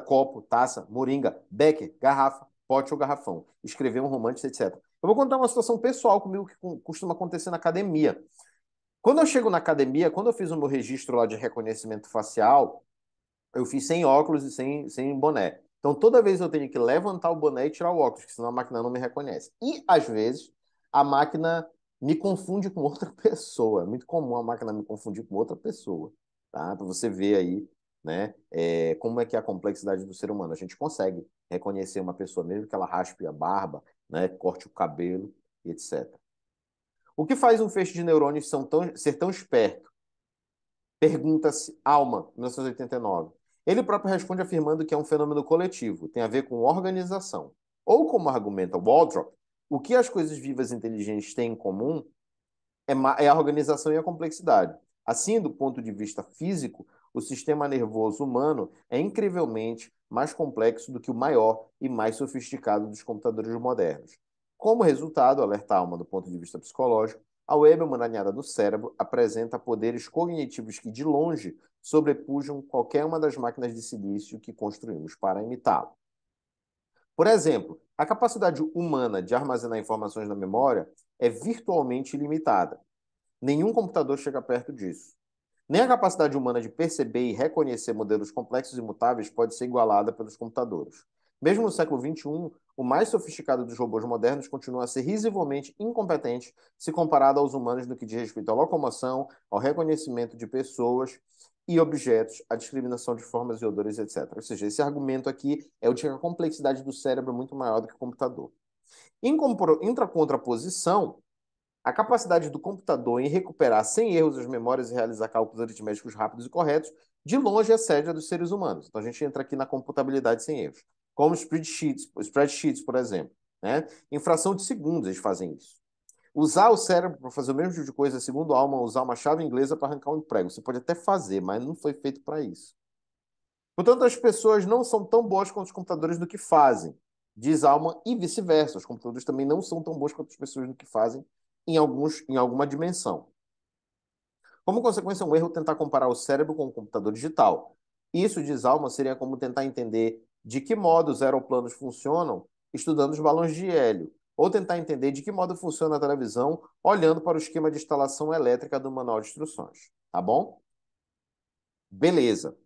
copo, taça, moringa, becker, garrafa, pote ou garrafão, escrever um romance, etc. Eu vou contar uma situação pessoal comigo que costuma acontecer na academia. Quando eu chego na academia, quando eu fiz o meu registro lá de reconhecimento facial, eu fiz sem óculos e sem boné. Então, toda vez eu tenho que levantar o boné e tirar o óculos, porque senão a máquina não me reconhece. E, às vezes, a máquina me confunde com outra pessoa. É muito comum a máquina me confundir com outra pessoa, tá? Para você ver aí, né, como é que é a complexidade do ser humano. A gente consegue reconhecer uma pessoa, mesmo que ela raspe a barba, né, corte o cabelo, etc. O que faz um feixe de neurônios ser tão esperto? Pergunta-se Alma, 1989. Ele próprio responde afirmando que é um fenômeno coletivo, tem a ver com organização. Ou, como argumenta Waldrop, o que as coisas vivas e inteligentes têm em comum é a organização e a complexidade. Assim, do ponto de vista físico, o sistema nervoso humano é incrivelmente mais complexo do que o maior e mais sofisticado dos computadores modernos. Como resultado, alerta Alma do ponto de vista psicológico, a web emaranhada do cérebro apresenta poderes cognitivos que, de longe, sobrepujam qualquer uma das máquinas de silício que construímos para imitá-lo. Por exemplo, a capacidade humana de armazenar informações na memória é virtualmente ilimitada. Nenhum computador chega perto disso. Nem a capacidade humana de perceber e reconhecer modelos complexos e mutáveis pode ser igualada pelos computadores. Mesmo no século XXI, o mais sofisticado dos robôs modernos continua a ser risivelmente incompetente se comparado aos humanos no que diz respeito à locomoção, ao reconhecimento de pessoas e objetos, à discriminação de formas e odores, etc. Ou seja, esse argumento aqui é o de que a complexidade do cérebro é muito maior do que o computador. Em contraposição, a capacidade do computador em recuperar sem erros as memórias e realizar cálculos aritméticos rápidos e corretos, de longe excede a dos seres humanos. Então a gente entra aqui na computabilidade sem erros, como spreadsheets, por exemplo. Né? Em fração de segundos eles fazem isso. Usar o cérebro para fazer o mesmo tipo de coisa, segundo a Alma, usar uma chave inglesa para arrancar um prego. Você pode até fazer, mas não foi feito para isso. Portanto, as pessoas não são tão boas quanto os computadores no que fazem, diz Alma, e vice-versa. Os computadores também não são tão bons quanto as pessoas no que fazem em alguma dimensão. Como consequência, é um erro tentar comparar o cérebro com o computador digital. Isso, diz Alma, seria como tentar entender de que modo os aeroplanos funcionam estudando os balões de hélio, ou tentar entender de que modo funciona a televisão olhando para o esquema de instalação elétrica do manual de instruções. Tá bom? Beleza.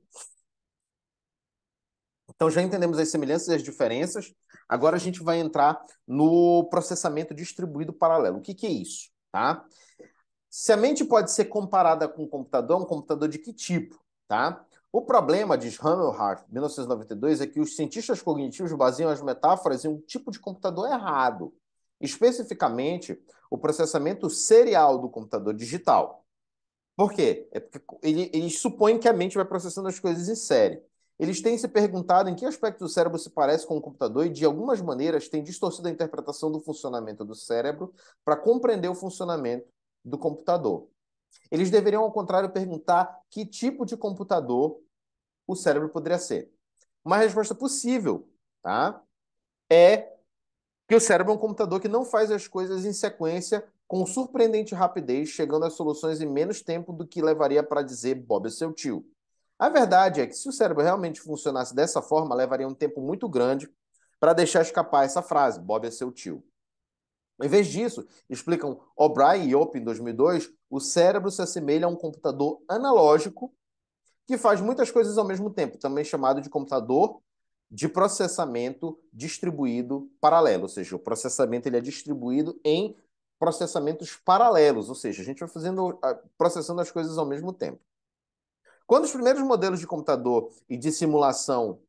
Então já entendemos as semelhanças e as diferenças. Agora a gente vai entrar no processamento distribuído paralelo. O que é isso? Tá? Se a mente pode ser comparada com um computador de que tipo? Tá? O problema, diz Hammelhart, 1992, é que os cientistas cognitivos baseiam as metáforas em um tipo de computador errado. Especificamente, o processamento serial do computador digital. Por quê? É porque eles supõem que a mente vai processando as coisas em série. Eles têm se perguntado em que aspecto do cérebro se parece com o computador e, de algumas maneiras, têm distorcido a interpretação do funcionamento do cérebro para compreender o funcionamento do computador. Eles deveriam, ao contrário, perguntar que tipo de computador o cérebro poderia ser. Uma resposta possível, tá? É que o cérebro é um computador que não faz as coisas em sequência com surpreendente rapidez, chegando às soluções em menos tempo do que levaria para dizer Bob é seu tio. A verdade é que se o cérebro realmente funcionasse dessa forma, levaria um tempo muito grande para deixar escapar essa frase, Bob é seu tio. Em vez disso, explicam O'Brien e Opp em 2002, o cérebro se assemelha a um computador analógico que faz muitas coisas ao mesmo tempo, também chamado de computador de processamento distribuído paralelo, ou seja, o processamento ele é distribuído em processamentos paralelos, ou seja, a gente vai processando as coisas ao mesmo tempo. Quando os primeiros modelos de computador e de simulação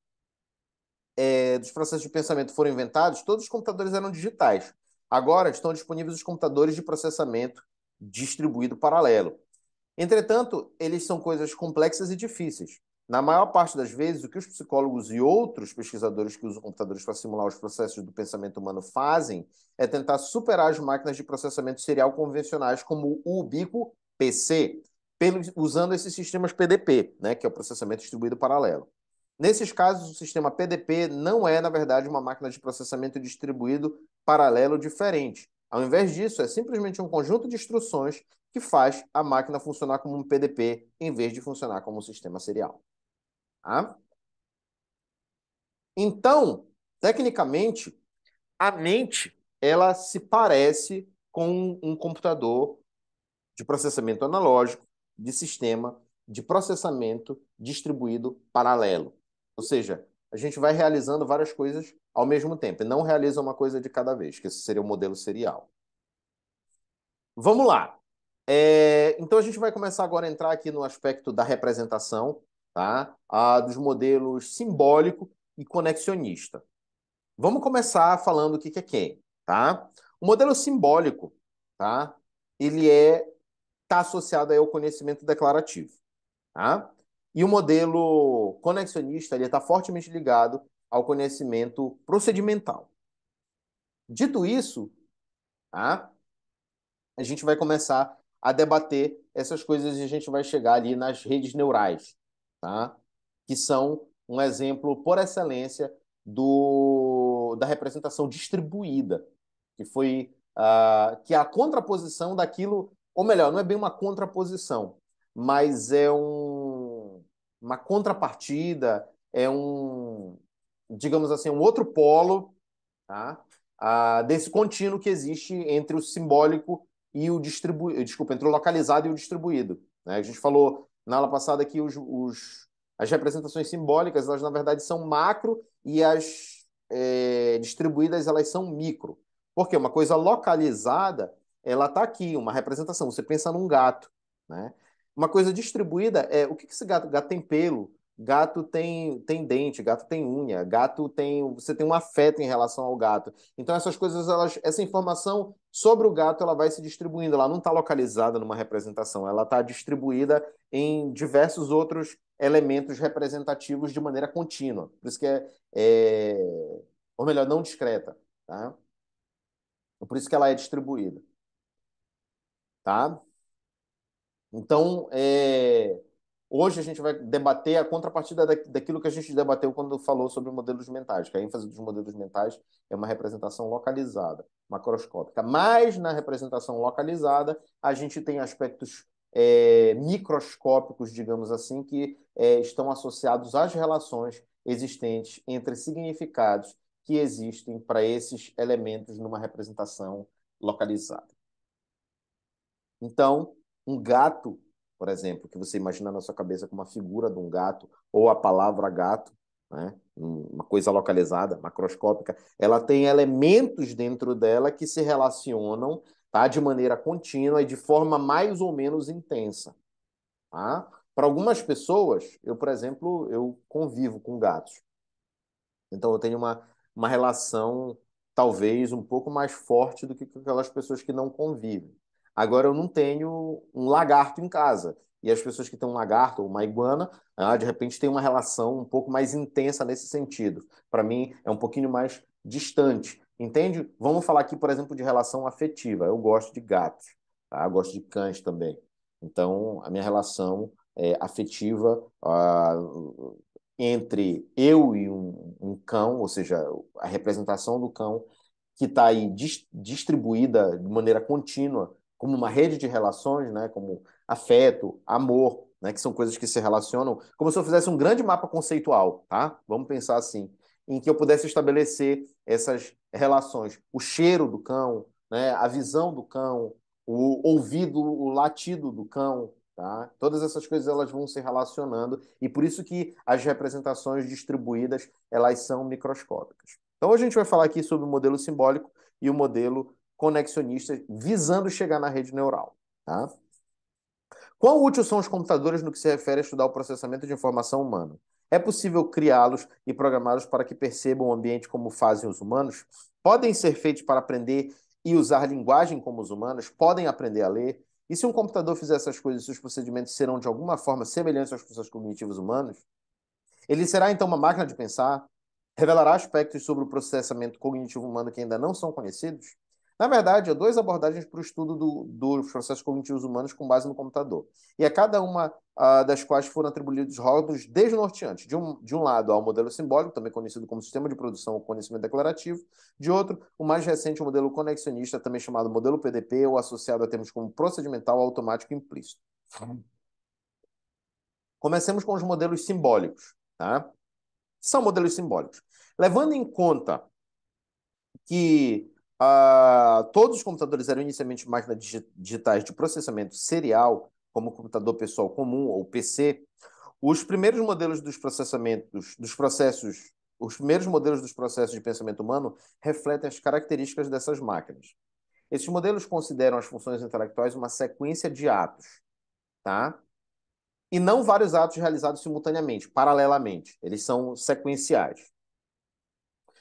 dos processos de pensamento foram inventados, todos os computadores eram digitais. Agora estão disponíveis os computadores de processamento distribuído paralelo. Entretanto, eles são coisas complexas e difíceis. Na maior parte das vezes, o que os psicólogos e outros pesquisadores que usam computadores para simular os processos do pensamento humano fazem é tentar superar as máquinas de processamento serial convencionais, como o Ubico PC, usando esses sistemas PDP, né, que é o processamento distribuído paralelo. Nesses casos, o sistema PDP não é, na verdade, uma máquina de processamento distribuído paralelo diferente. Ao invés disso, é simplesmente um conjunto de instruções que faz a máquina funcionar como um PDP em vez de funcionar como um sistema serial. Tá? Então, tecnicamente, a mente ela se parece com um computador de processamento analógico, de sistema de processamento distribuído paralelo. Ou seja, a gente vai realizando várias coisas ao mesmo tempo, e não realiza uma coisa de cada vez, que esse seria o modelo serial. Vamos lá. Então a gente vai começar agora a entrar aqui no aspecto da representação, tá? Dos modelos simbólico e conexionista. Vamos começar falando o que que é quem, tá? O modelo simbólico, tá? Ele está associado aí ao conhecimento declarativo, tá? E o modelo conexionista, ele está fortemente ligado ao conhecimento procedimental. Dito isso, tá? A gente vai começar a debater essas coisas e a gente vai chegar ali nas redes neurais, tá? Que são um exemplo por excelência da representação distribuída, que foi que é a contraposição daquilo, ou melhor, não é bem uma contraposição, mas é uma contrapartida, digamos assim, um outro polo, tá? Desse contínuo que existe entre o simbólico e o distribuído, desculpa, entre o localizado e o distribuído, né? A gente falou na aula passada que as representações simbólicas, elas na verdade são macro e as distribuídas, elas são micro. Porque uma coisa localizada, ela está aqui, uma representação. Você pensa num gato, né? Uma coisa distribuída o que esse gato? Gato tem pelo, gato tem dente, gato tem unha, você tem um afeto em relação ao gato. Então essas coisas, essa informação sobre o gato, ela vai se distribuindo, ela não está localizada numa representação, ela está distribuída em diversos outros elementos representativos de maneira contínua. Por isso que ou melhor, não discreta, tá? Por isso que ela é distribuída, tá? Então, hoje a gente vai debater a contrapartida daquilo que a gente debateu quando falou sobre modelos mentais, que a ênfase dos modelos mentais é uma representação localizada, macroscópica. Mas na representação localizada, a gente tem aspectos microscópicos, digamos assim, que estão associados às relações existentes entre significados que existem para esses elementos numa representação localizada. Então, um gato, por exemplo, que você imagina na sua cabeça como uma figura de um gato, ou a palavra gato, né? Uma coisa localizada, macroscópica, ela tem elementos dentro dela que se relacionam, tá? De maneira contínua e de forma mais ou menos intensa. Tá? Para algumas pessoas, por exemplo, eu convivo com gatos. Então, eu tenho uma relação talvez um pouco mais forte do que com aquelas pessoas que não convivem. Agora, eu não tenho um lagarto em casa. E as pessoas que têm um lagarto ou uma iguana, de repente, têm uma relação um pouco mais intensa nesse sentido. Para mim, é um pouquinho mais distante. Entende? Vamos falar aqui, por exemplo, de relação afetiva. Eu gosto de gatos, tá? Eu gosto de cães também. Então, a minha relação afetiva, entre eu e um cão, ou seja, a representação do cão, que está aí distribuída de maneira contínua, como uma rede de relações, né, como afeto, amor, né, que são coisas que se relacionam, como se eu fizesse um grande mapa conceitual, tá? Vamos pensar assim, em que eu pudesse estabelecer essas relações, o cheiro do cão, né, a visão do cão, o ouvido, o latido do cão, tá? Todas essas coisas elas vão se relacionando e por isso que as representações distribuídas elas são microscópicas. Então, hoje a gente vai falar aqui sobre o modelo simbólico e o modelo conexionista, visando chegar na rede neural. Tá? Quão úteis são os computadores no que se refere a estudar o processamento de informação humana? É possível criá-los e programá-los para que percebam o ambiente como fazem os humanos? Podem ser feitos para aprender e usar linguagem como os humanos? Podem aprender a ler? E se um computador fizer essas coisas, seus procedimentos serão de alguma forma semelhantes aos processos cognitivos humanos? Ele será então uma máquina de pensar? Revelará aspectos sobre o processamento cognitivo humano que ainda não são conhecidos? Na verdade, há duas abordagens para o estudo dos processos cognitivos humanos com base no computador. E a cada uma das quais foram atribuídos rótulos desnorteantes. De um lado, há o modelo simbólico, também conhecido como sistema de produção ou conhecimento declarativo. De outro, o mais recente, o modelo conexionista, também chamado modelo PDP, ou associado a termos como procedimental automático implícito. Comecemos com os modelos simbólicos. Tá? São modelos simbólicos. Levando em conta que todos os computadores eram inicialmente máquinas digitais de processamento serial, como o computador pessoal comum ou PC, os primeiros modelos dos processamentos, dos processos, os primeiros modelos dos processos de pensamento humano refletem as características dessas máquinas. Esses modelos consideram as funções intelectuais uma sequência de atos, tá? E não vários atos realizados simultaneamente, paralelamente. Eles são sequenciais.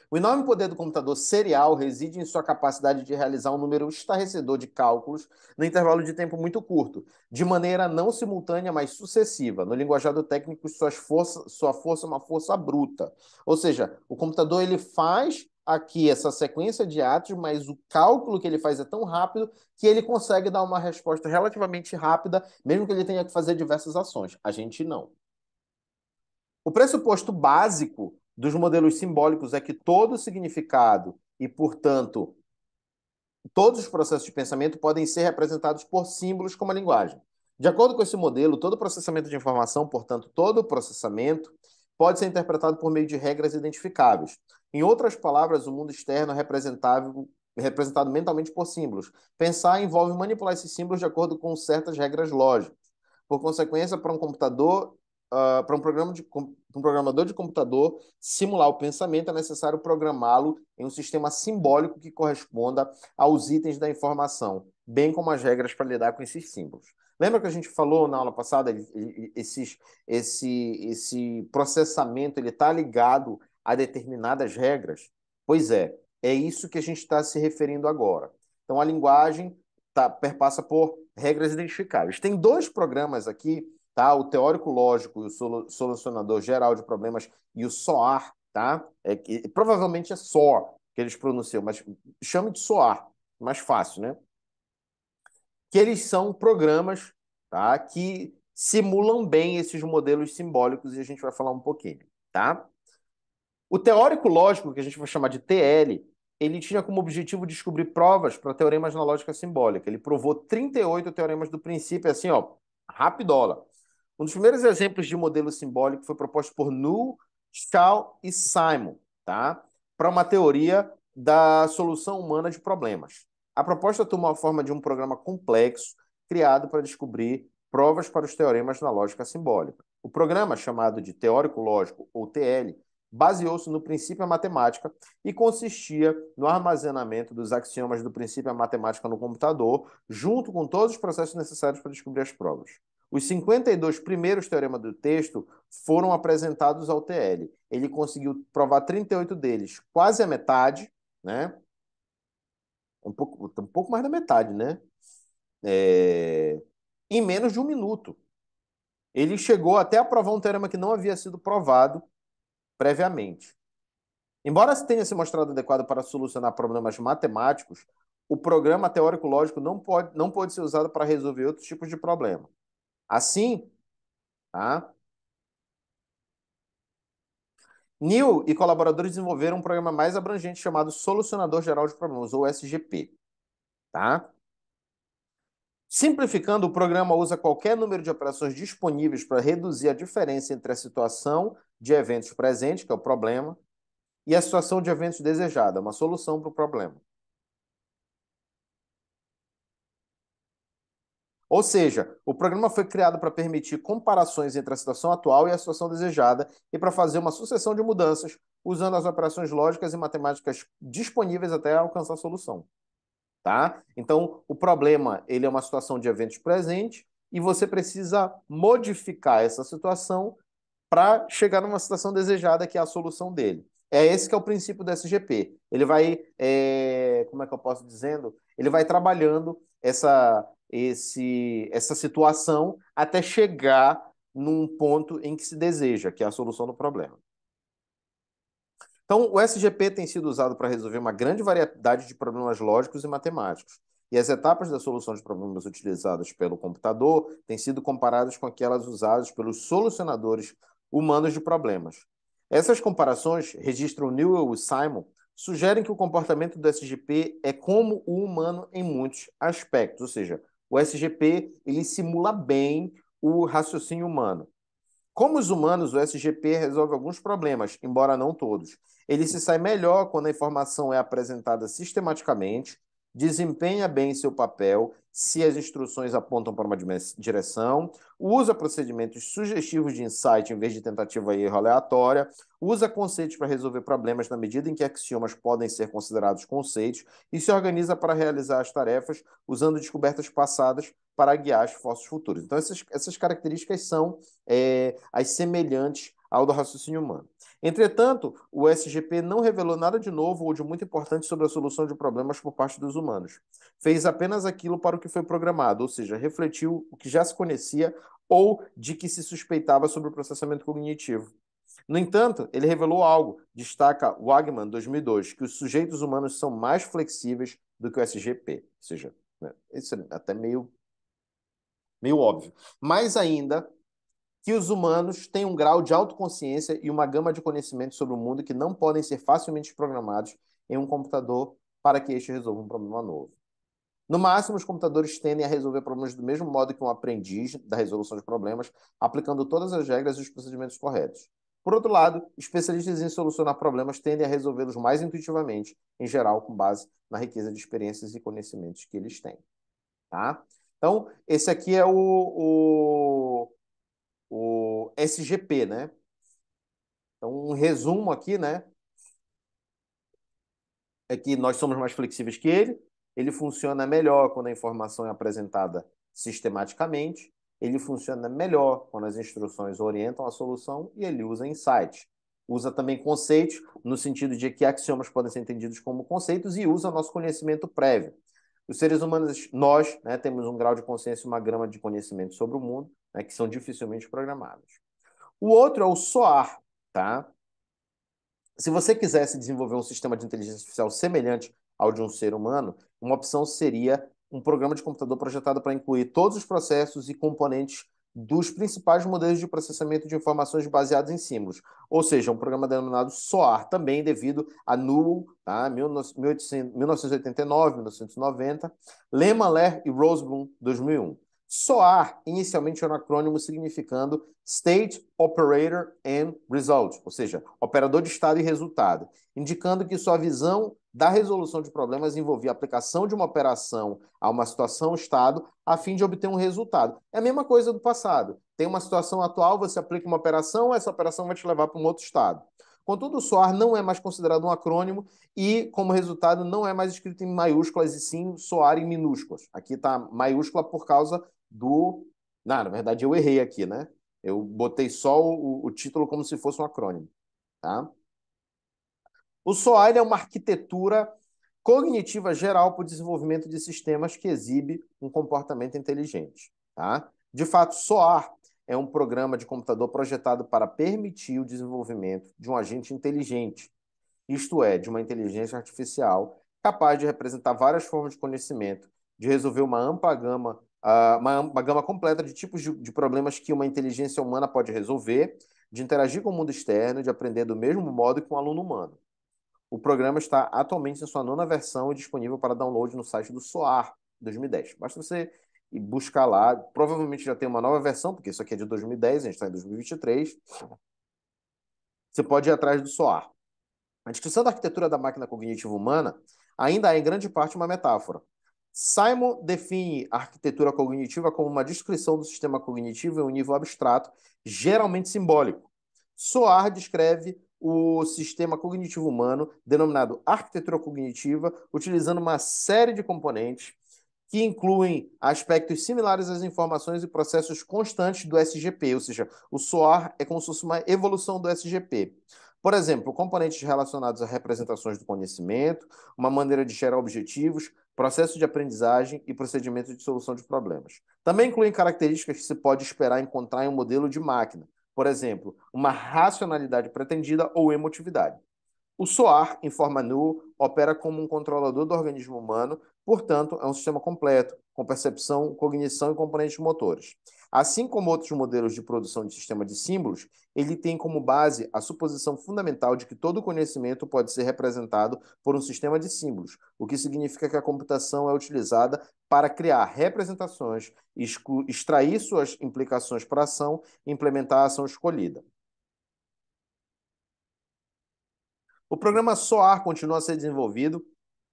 O enorme poder do computador serial reside em sua capacidade de realizar um número estarrecedor de cálculos no intervalo de tempo muito curto, de maneira não simultânea, mas sucessiva. No linguajar técnico, sua força é uma força bruta. Ou seja, o computador ele faz aqui essa sequência de atos, mas o cálculo que ele faz é tão rápido que ele consegue dar uma resposta relativamente rápida, mesmo que ele tenha que fazer diversas ações. A gente não. O pressuposto básico dos modelos simbólicos é que todo significado e, portanto, todos os processos de pensamento podem ser representados por símbolos como a linguagem. De acordo com esse modelo, todo processamento de informação, portanto, todo processamento, pode ser interpretado por meio de regras identificáveis. Em outras palavras, o mundo externo é representado mentalmente por símbolos. Pensar envolve manipular esses símbolos de acordo com certas regras lógicas. Por consequência, para um computador, para um programador de computador simular o pensamento, é necessário programá-lo em um sistema simbólico que corresponda aos itens da informação, bem como as regras para lidar com esses símbolos. Lembra que a gente falou na aula passada, esse processamento ele está ligado a determinadas regras? Pois é isso que a gente está se referindo agora. Então, a linguagem perpassa por regras identificáveis. Tem dois programas aqui, tá? O teórico lógico e o solucionador geral de problemas e o SOAR, tá? Provavelmente é SOAR que eles pronunciam, mas chame de SOAR, mais fácil, né? Que eles são programas, tá? Que simulam bem esses modelos simbólicos e a gente vai falar um pouquinho, tá? O teórico lógico, que a gente vai chamar de TL, ele tinha como objetivo descobrir provas para teoremas na lógica simbólica. Ele provou 38 teoremas do princípio, assim, ó, rapidola. Um dos primeiros exemplos de modelo simbólico foi proposto por Null, Shaw e Simon, tá? Para uma teoria da solução humana de problemas. A proposta tomou a forma de um programa complexo criado para descobrir provas para os teoremas na lógica simbólica. O programa, chamado de teórico lógico, ou TL, baseou-se no princípio matemática e consistia no armazenamento dos axiomas do princípio matemática no computador, junto com todos os processos necessários para descobrir as provas. Os 52 primeiros teoremas do texto foram apresentados ao TL. Ele conseguiu provar 38 deles, quase a metade, né? Um pouco mais da metade, né? É... Em menos de um minuto. Ele chegou até a provar um teorema que não havia sido provado previamente. Embora tenha se mostrado adequado para solucionar problemas matemáticos, o programa teórico-lógico não pode ser usado para resolver outros tipos de problema. Assim, tá? Neil e colaboradores desenvolveram um programa mais abrangente chamado Solucionador Geral de Problemas, ou SGP. Tá? Simplificando, o programa usa qualquer número de operações disponíveis para reduzir a diferença entre a situação de eventos presente, que é o problema, e a situação de eventos desejada, uma solução para o problema. Ou seja, o programa foi criado para permitir comparações entre a situação atual e a situação desejada e para fazer uma sucessão de mudanças usando as operações lógicas e matemáticas disponíveis até alcançar a solução. Tá? Então, o problema, ele é uma situação de eventos presente e você precisa modificar essa situação para chegar numa situação desejada, que é a solução dele. É esse que é o princípio do SGP. Ele vai, como é que eu posso dizendo? Ele vai trabalhando essa situação até chegar num ponto em que se deseja, que é a solução do problema. Então, o SGP tem sido usado para resolver uma grande variedade de problemas lógicos e matemáticos. E as etapas da solução de problemas utilizadas pelo computador têm sido comparadas com aquelas usadas pelos solucionadores humanos de problemas. Essas comparações, registram Newell e Simon, sugerem que o comportamento do SGP é como o humano em muitos aspectos, ou seja, o SGP ele simula bem o raciocínio humano. Como os humanos, o SGP resolve alguns problemas, embora não todos. Ele se sai melhor quando a informação é apresentada sistematicamente, desempenha bem seu papel se as instruções apontam para uma direção, usa procedimentos sugestivos de insight em vez de tentativa e erro aleatória, usa conceitos para resolver problemas na medida em que axiomas podem ser considerados conceitos e se organiza para realizar as tarefas usando descobertas passadas para guiar esforços futuros. Então, essas características são as semelhantes ao do raciocínio humano. Entretanto, o SGP não revelou nada de novo ou de muito importante sobre a solução de problemas por parte dos humanos. Fez apenas aquilo para o que foi programado, ou seja, refletiu o que já se conhecia ou de que se suspeitava sobre o processamento cognitivo. No entanto, ele revelou algo, destaca Wagman, 2002, que os sujeitos humanos são mais flexíveis do que o SGP. Ou seja, né, isso é até meio óbvio. Mais ainda, que os humanos têm um grau de autoconsciência e uma gama de conhecimentos sobre o mundo que não podem ser facilmente programados em um computador para que este resolva um problema novo. No máximo, os computadores tendem a resolver problemas do mesmo modo que um aprendiz da resolução de problemas, aplicando todas as regras e os procedimentos corretos. Por outro lado, especialistas em solucionar problemas tendem a resolvê-los mais intuitivamente, em geral, com base na riqueza de experiências e conhecimentos que eles têm. Tá? Então, esse aqui é o SGP, né? Então, um resumo aqui, né? É que nós somos mais flexíveis que ele funciona melhor quando a informação é apresentada sistematicamente, ele funciona melhor quando as instruções orientam a solução e ele usa insights. Usa também conceitos, no sentido de que axiomas podem ser entendidos como conceitos e usa nosso conhecimento prévio. Os seres humanos, nós, né, temos um grau de consciência e uma grama de conhecimento sobre o mundo, né, que são dificilmente programados. O outro é o SOAR, tá? Se você quisesse desenvolver um sistema de inteligência artificial semelhante ao de um ser humano, uma opção seria um programa de computador projetado para incluir todos os processos e componentes dos principais modelos de processamento de informações baseados em símbolos. Ou seja, um programa denominado SOAR, também devido a Newell, tá? 1989, 1990, Lehman, Ler e Roseblum, 2001. SOAR, inicialmente, era um acrônimo significando State, Operator and Result, ou seja, operador de estado e resultado, indicando que sua visão da resolução de problemas envolvia a aplicação de uma operação a uma situação estado a fim de obter um resultado. É a mesma coisa do passado. Tem uma situação atual, você aplica uma operação, essa operação vai te levar para um outro estado. Contudo, o SOAR não é mais considerado um acrônimo e, como resultado, não é mais escrito em maiúsculas e sim SOAR em minúsculas. Aqui está maiúscula por causa do... Não, na verdade, eu errei aqui, né? Eu botei só o título como se fosse um acrônimo, tá? O SOAR é uma arquitetura cognitiva geral para o desenvolvimento de sistemas que exibe um comportamento inteligente, tá? De fato, SOAR é um programa de computador projetado para permitir o desenvolvimento de um agente inteligente, isto é, de uma inteligência artificial capaz de representar várias formas de conhecimento, de resolver uma ampla gama, uma gama completa de tipos de problemas que uma inteligência humana pode resolver, de interagir com o mundo externo e de aprender do mesmo modo que um aluno humano. O programa está atualmente em sua nona versão e disponível para download no site do SOAR 2010. Basta você ir buscar lá. Provavelmente já tem uma nova versão, porque isso aqui é de 2010, a gente está em 2023. Você pode ir atrás do SOAR. A descrição da arquitetura da máquina cognitiva humana ainda é, em grande parte, uma metáfora. Simon define a arquitetura cognitiva como uma descrição do sistema cognitivo em um nível abstrato, geralmente simbólico. Soar descreve o sistema cognitivo humano, denominado arquitetura cognitiva, utilizando uma série de componentes que incluem aspectos similares às informações e processos constantes do SGP, ou seja, o SOAR é como se fosse uma evolução do SGP. Por exemplo, componentes relacionados a representações do conhecimento, uma maneira de gerar objetivos, processo de aprendizagem e procedimento de solução de problemas. Também incluem características que se pode esperar encontrar em um modelo de máquina, por exemplo, uma racionalidade pretendida ou emotividade. O SOAR, em forma nu, opera como um controlador do organismo humano, portanto, é um sistema completo, com percepção, cognição e componentes motores. Assim como outros modelos de produção de sistema de símbolos, ele tem como base a suposição fundamental de que todo conhecimento pode ser representado por um sistema de símbolos, o que significa que a computação é utilizada para criar representações, extrair suas implicações para a ação e implementar a ação escolhida. O programa SOAR continua a ser desenvolvido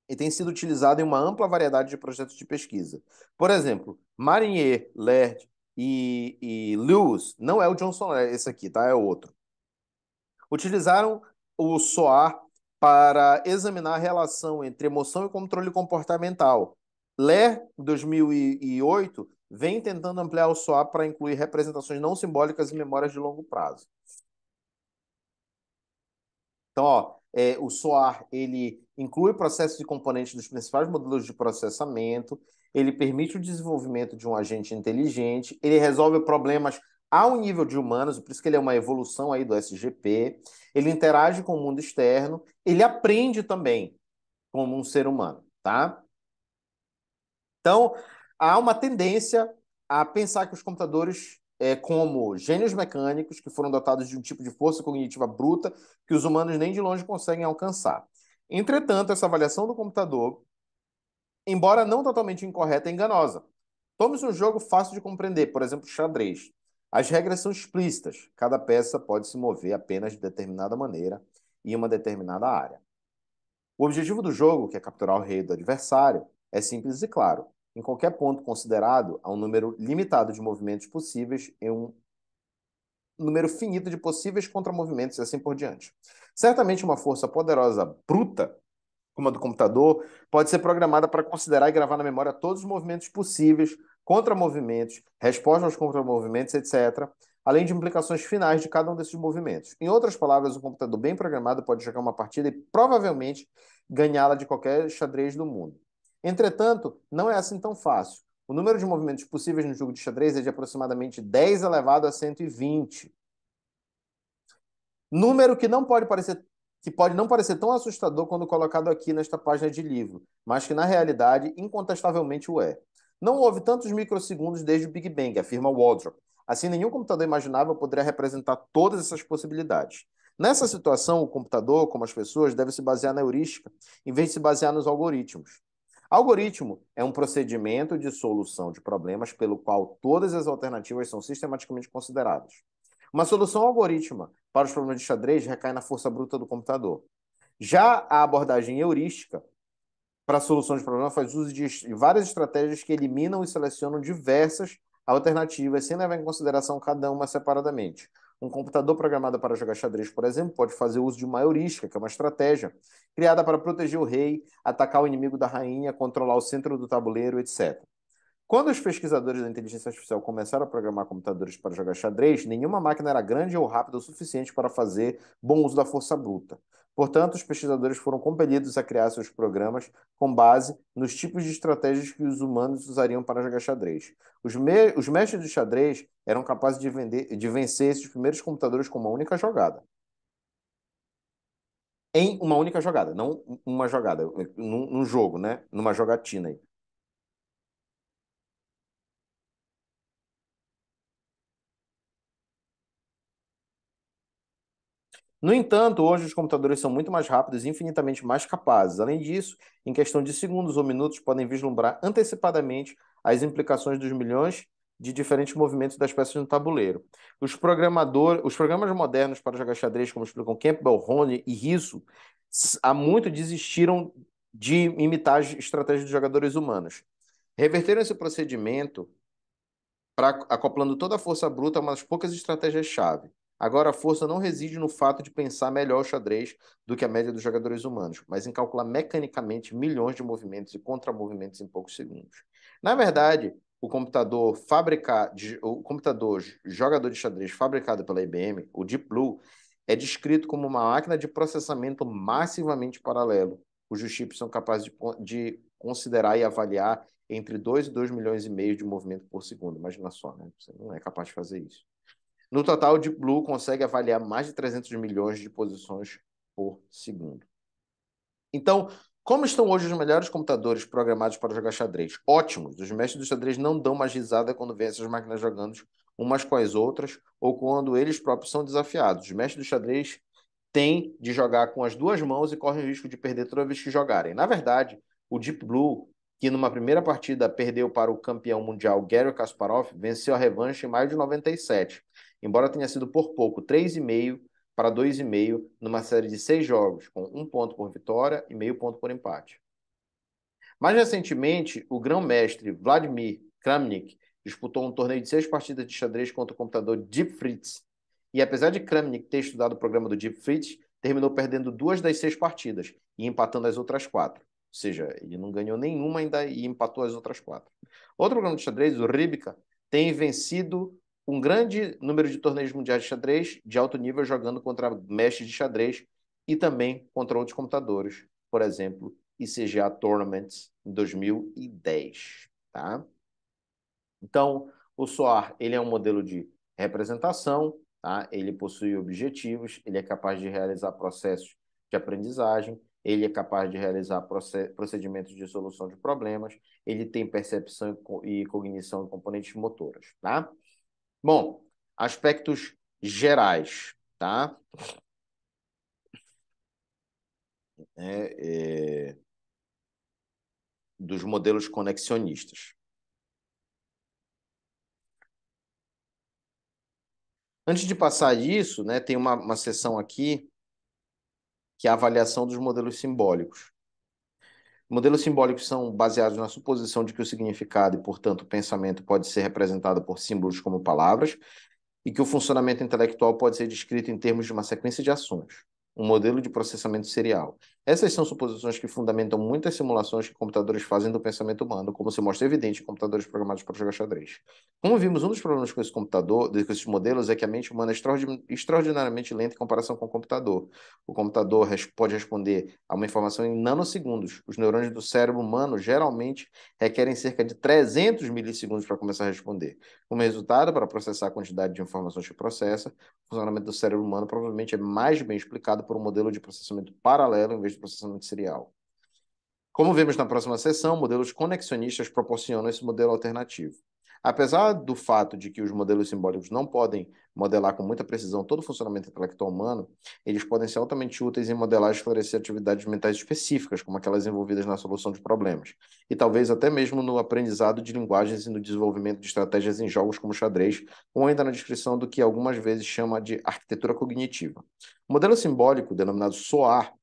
e tem sido utilizado em uma ampla variedade de projetos de pesquisa. Por exemplo, Marinier, Laird e Lewis, não é o Johnson Laird, esse aqui, tá? É outro. Utilizaram o SOAR para examinar a relação entre emoção e controle comportamental. Laird, em 2008, vem tentando ampliar o SOAR para incluir representações não simbólicas e memórias de longo prazo. Então, ó, o SOAR, ele inclui processos e componentes dos principais modelos de processamento, ele permite o desenvolvimento de um agente inteligente, ele resolve problemas ao nível de humanos, por isso que ele é uma evolução aí do SGP, ele interage com o mundo externo, ele aprende também como um ser humano, tá? Então, há uma tendência a pensar que os computadores como gênios mecânicos que foram dotados de um tipo de força cognitiva bruta que os humanos nem de longe conseguem alcançar. Entretanto, essa avaliação do computador, embora não totalmente incorreta, é enganosa. Tome-se um jogo fácil de compreender, por exemplo, xadrez. As regras são explícitas. Cada peça pode se mover apenas de determinada maneira em uma determinada área. O objetivo do jogo, que é capturar o rei do adversário, é simples e claro. Em qualquer ponto considerado, há um número limitado de movimentos possíveis e um número finito de possíveis contramovimentos e assim por diante. Certamente uma força poderosa bruta, como a do computador, pode ser programada para considerar e gravar na memória todos os movimentos possíveis, contramovimentos, respostas aos contramovimentos, etc., além de implicações finais de cada um desses movimentos. Em outras palavras, um computador bem programado pode jogar uma partida e provavelmente ganhá-la de qualquer xadrez do mundo. Entretanto, não é assim tão fácil. O número de movimentos possíveis no jogo de xadrez é de aproximadamente 10 elevado a 120. Número que pode não parecer tão assustador quando colocado aqui nesta página de livro, mas que na realidade incontestavelmente o é. Não houve tantos microsegundos desde o Big Bang, afirma Waldrop. Assim, nenhum computador imaginável poderia representar todas essas possibilidades. Nessa situação, o computador, como as pessoas, deve se basear na heurística, em vez de se basear nos algoritmos. Algoritmo é um procedimento de solução de problemas pelo qual todas as alternativas são sistematicamente consideradas. Uma solução algorítmica para os problemas de xadrez recai na força bruta do computador. Já a abordagem heurística para a solução de problemas faz uso de várias estratégias que eliminam e selecionam diversas alternativas, sem levar em consideração cada uma separadamente. Um computador programado para jogar xadrez, por exemplo, pode fazer uso de uma heurística, que é uma estratégia criada para proteger o rei, atacar o inimigo da rainha, controlar o centro do tabuleiro, etc. Quando os pesquisadores da inteligência artificial começaram a programar computadores para jogar xadrez, nenhuma máquina era grande ou rápida o suficiente para fazer bom uso da força bruta. Portanto, os pesquisadores foram compelidos a criar seus programas com base nos tipos de estratégias que os humanos usariam para jogar xadrez. Os mestres de xadrez eram capazes de vencer esses primeiros computadores com uma única jogada. Em uma única jogada, não uma jogada, num jogo, né? Numa jogatina aí. No entanto, hoje os computadores são muito mais rápidos e infinitamente mais capazes. Além disso, em questão de segundos ou minutos, podem vislumbrar antecipadamente as implicações dos milhões de diferentes movimentos das peças no tabuleiro. Os programas modernos para jogar xadrez, como explicam Campbell, Rony e Risso, há muito desistiram de imitar as estratégias dos jogadores humanos. Reverteram esse procedimento acoplando toda a força bruta a umas poucas estratégias-chave. Agora, a força não reside no fato de pensar melhor o xadrez do que a média dos jogadores humanos, mas em calcular mecanicamente milhões de movimentos e contramovimentos em poucos segundos. Na verdade, o computador jogador de xadrez fabricado pela IBM, o Deep Blue, é descrito como uma máquina de processamento massivamente paralelo, cujos chips são capazes de considerar e avaliar entre 2 e 2,5 milhões de movimento por segundo. Imagina só, né? Você não é capaz de fazer isso. No total, o Deep Blue consegue avaliar mais de 300 milhões de posições por segundo. Então, como estão hoje os melhores computadores programados para jogar xadrez? Ótimos. Os mestres do xadrez não dão mais risada quando vêem essas máquinas jogando umas com as outras ou quando eles próprios são desafiados. Os mestres do xadrez têm de jogar com as duas mãos e correm o risco de perder toda vez que jogarem. Na verdade, o Deep Blue, que numa primeira partida perdeu para o campeão mundial Garry Kasparov, venceu a revanche em maio de 97, embora tenha sido por pouco, 3,5 para 2,5 numa série de 6 jogos, com 1 ponto por vitória e meio ponto por empate. Mais recentemente, o grão-mestre Vladimir Kramnik disputou um torneio de 6 partidas de xadrez contra o computador Deep Fritz. E apesar de Kramnik ter estudado o programa do Deep Fritz, terminou perdendo 2 das 6 partidas e empatando as outras 4. Ou seja, ele não ganhou nenhuma ainda e empatou as outras 4. Outro programa de xadrez, o Ribica, tem vencido um grande número de torneios mundiais de xadrez de alto nível jogando contra mestres de xadrez e também contra outros computadores. Por exemplo, ICGA Tournaments em 2010, tá? Então, o SOAR, ele é um modelo de representação, tá? Ele possui objetivos, ele é capaz de realizar processos de aprendizagem, ele é capaz de realizar procedimentos de solução de problemas, ele tem percepção e cognição em componentes motoras, tá? Bom, aspectos gerais, tá? Dos modelos conexionistas. Antes de passar disso, né, tem uma seção aqui que é a avaliação dos modelos simbólicos. Modelos simbólicos são baseados na suposição de que o significado e, portanto, o pensamento pode ser representado por símbolos como palavras e que o funcionamento intelectual pode ser descrito em termos de uma sequência de ações, um modelo de processamento serial. Essas são suposições que fundamentam muitas simulações que computadores fazem do pensamento humano, como se mostra evidente em computadores programados para jogar xadrez. Como vimos, um dos problemas com esse computador, com esses modelos, é que a mente humana é extraordinariamente lenta em comparação com o computador. O computador pode responder a uma informação em nanosegundos. Os neurônios do cérebro humano geralmente requerem cerca de 300 milissegundos para começar a responder. Como resultado, para processar a quantidade de informações que processa, o funcionamento do cérebro humano provavelmente é mais bem explicado por um modelo de processamento paralelo em vez de processamento serial. Como vemos na próxima seção, modelos conexionistas proporcionam esse modelo alternativo. Apesar do fato de que os modelos simbólicos não podem modelar com muita precisão todo o funcionamento intelectual humano, eles podem ser altamente úteis em modelar e esclarecer atividades mentais específicas, como aquelas envolvidas na solução de problemas, e talvez até mesmo no aprendizado de linguagens e no desenvolvimento de estratégias em jogos como xadrez, ou ainda na descrição do que algumas vezes chama de arquitetura cognitiva. O modelo simbólico, denominado SOAR,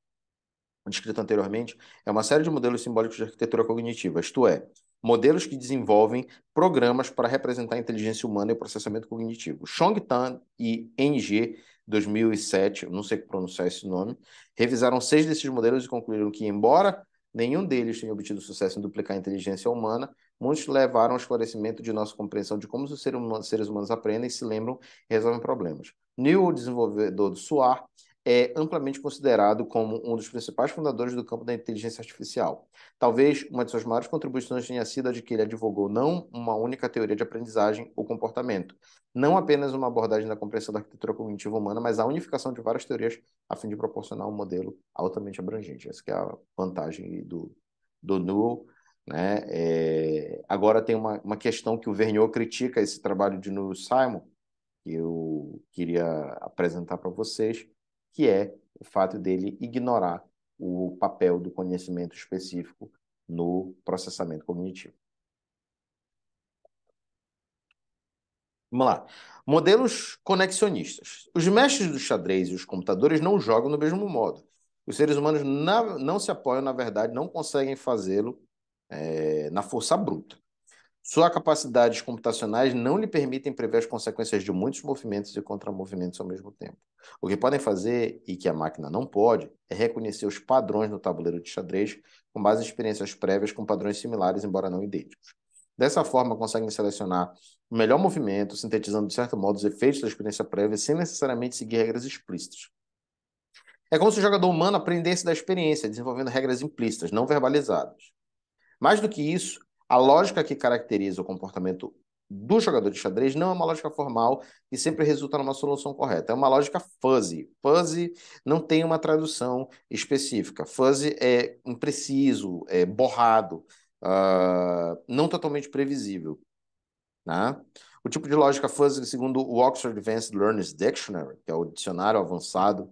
descrito anteriormente, é uma série de modelos simbólicos de arquitetura cognitiva, isto é, modelos que desenvolvem programas para representar a inteligência humana e o processamento cognitivo. Chong-Tan e NG, 2007, eu não sei pronunciar esse nome, revisaram 6 desses modelos e concluíram que, embora nenhum deles tenha obtido sucesso em duplicar a inteligência humana, muitos levaram ao esclarecimento de nossa compreensão de como os seres humanos aprendem, se lembram e resolvem problemas. Neil, o desenvolvedor do SOAR, é amplamente considerado como um dos principais fundadores do campo da inteligência artificial. Talvez uma de suas maiores contribuições tenha sido a de que ele advogou não uma única teoria de aprendizagem ou comportamento, não apenas uma abordagem da compreensão da arquitetura cognitiva humana, mas a unificação de várias teorias a fim de proporcionar um modelo altamente abrangente. Essa que é a vantagem do Newell, né? Agora tem uma questão que o Vergniaud critica esse trabalho de Newell Simon, que eu queria apresentar para vocês, que é o fato dele ignorar o papel do conhecimento específico no processamento cognitivo. Vamos lá. Modelos conexionistas. Os mestres do xadrez e os computadores não jogam do mesmo modo. Os seres humanos não se apoiam, na verdade, não conseguem fazê-lo na força bruta. Suas capacidades computacionais não lhe permitem prever as consequências de muitos movimentos e contramovimentos ao mesmo tempo. O que podem fazer, e que a máquina não pode, é reconhecer os padrões no tabuleiro de xadrez com base em experiências prévias com padrões similares, embora não idênticos. Dessa forma, conseguem selecionar o melhor movimento, sintetizando, de certo modo, os efeitos da experiência prévia, sem necessariamente seguir regras explícitas. É como se o jogador humano aprendesse da experiência, desenvolvendo regras implícitas, não verbalizadas. Mais do que isso, a lógica que caracteriza o comportamento do jogador de xadrez não é uma lógica formal e sempre resulta numa solução correta. É uma lógica fuzzy. Fuzzy não tem uma tradução específica. Fuzzy é impreciso, é borrado, não totalmente previsível. Né? O tipo de lógica fuzzy, segundo o Oxford Advanced Learner's Dictionary, que é o dicionário avançado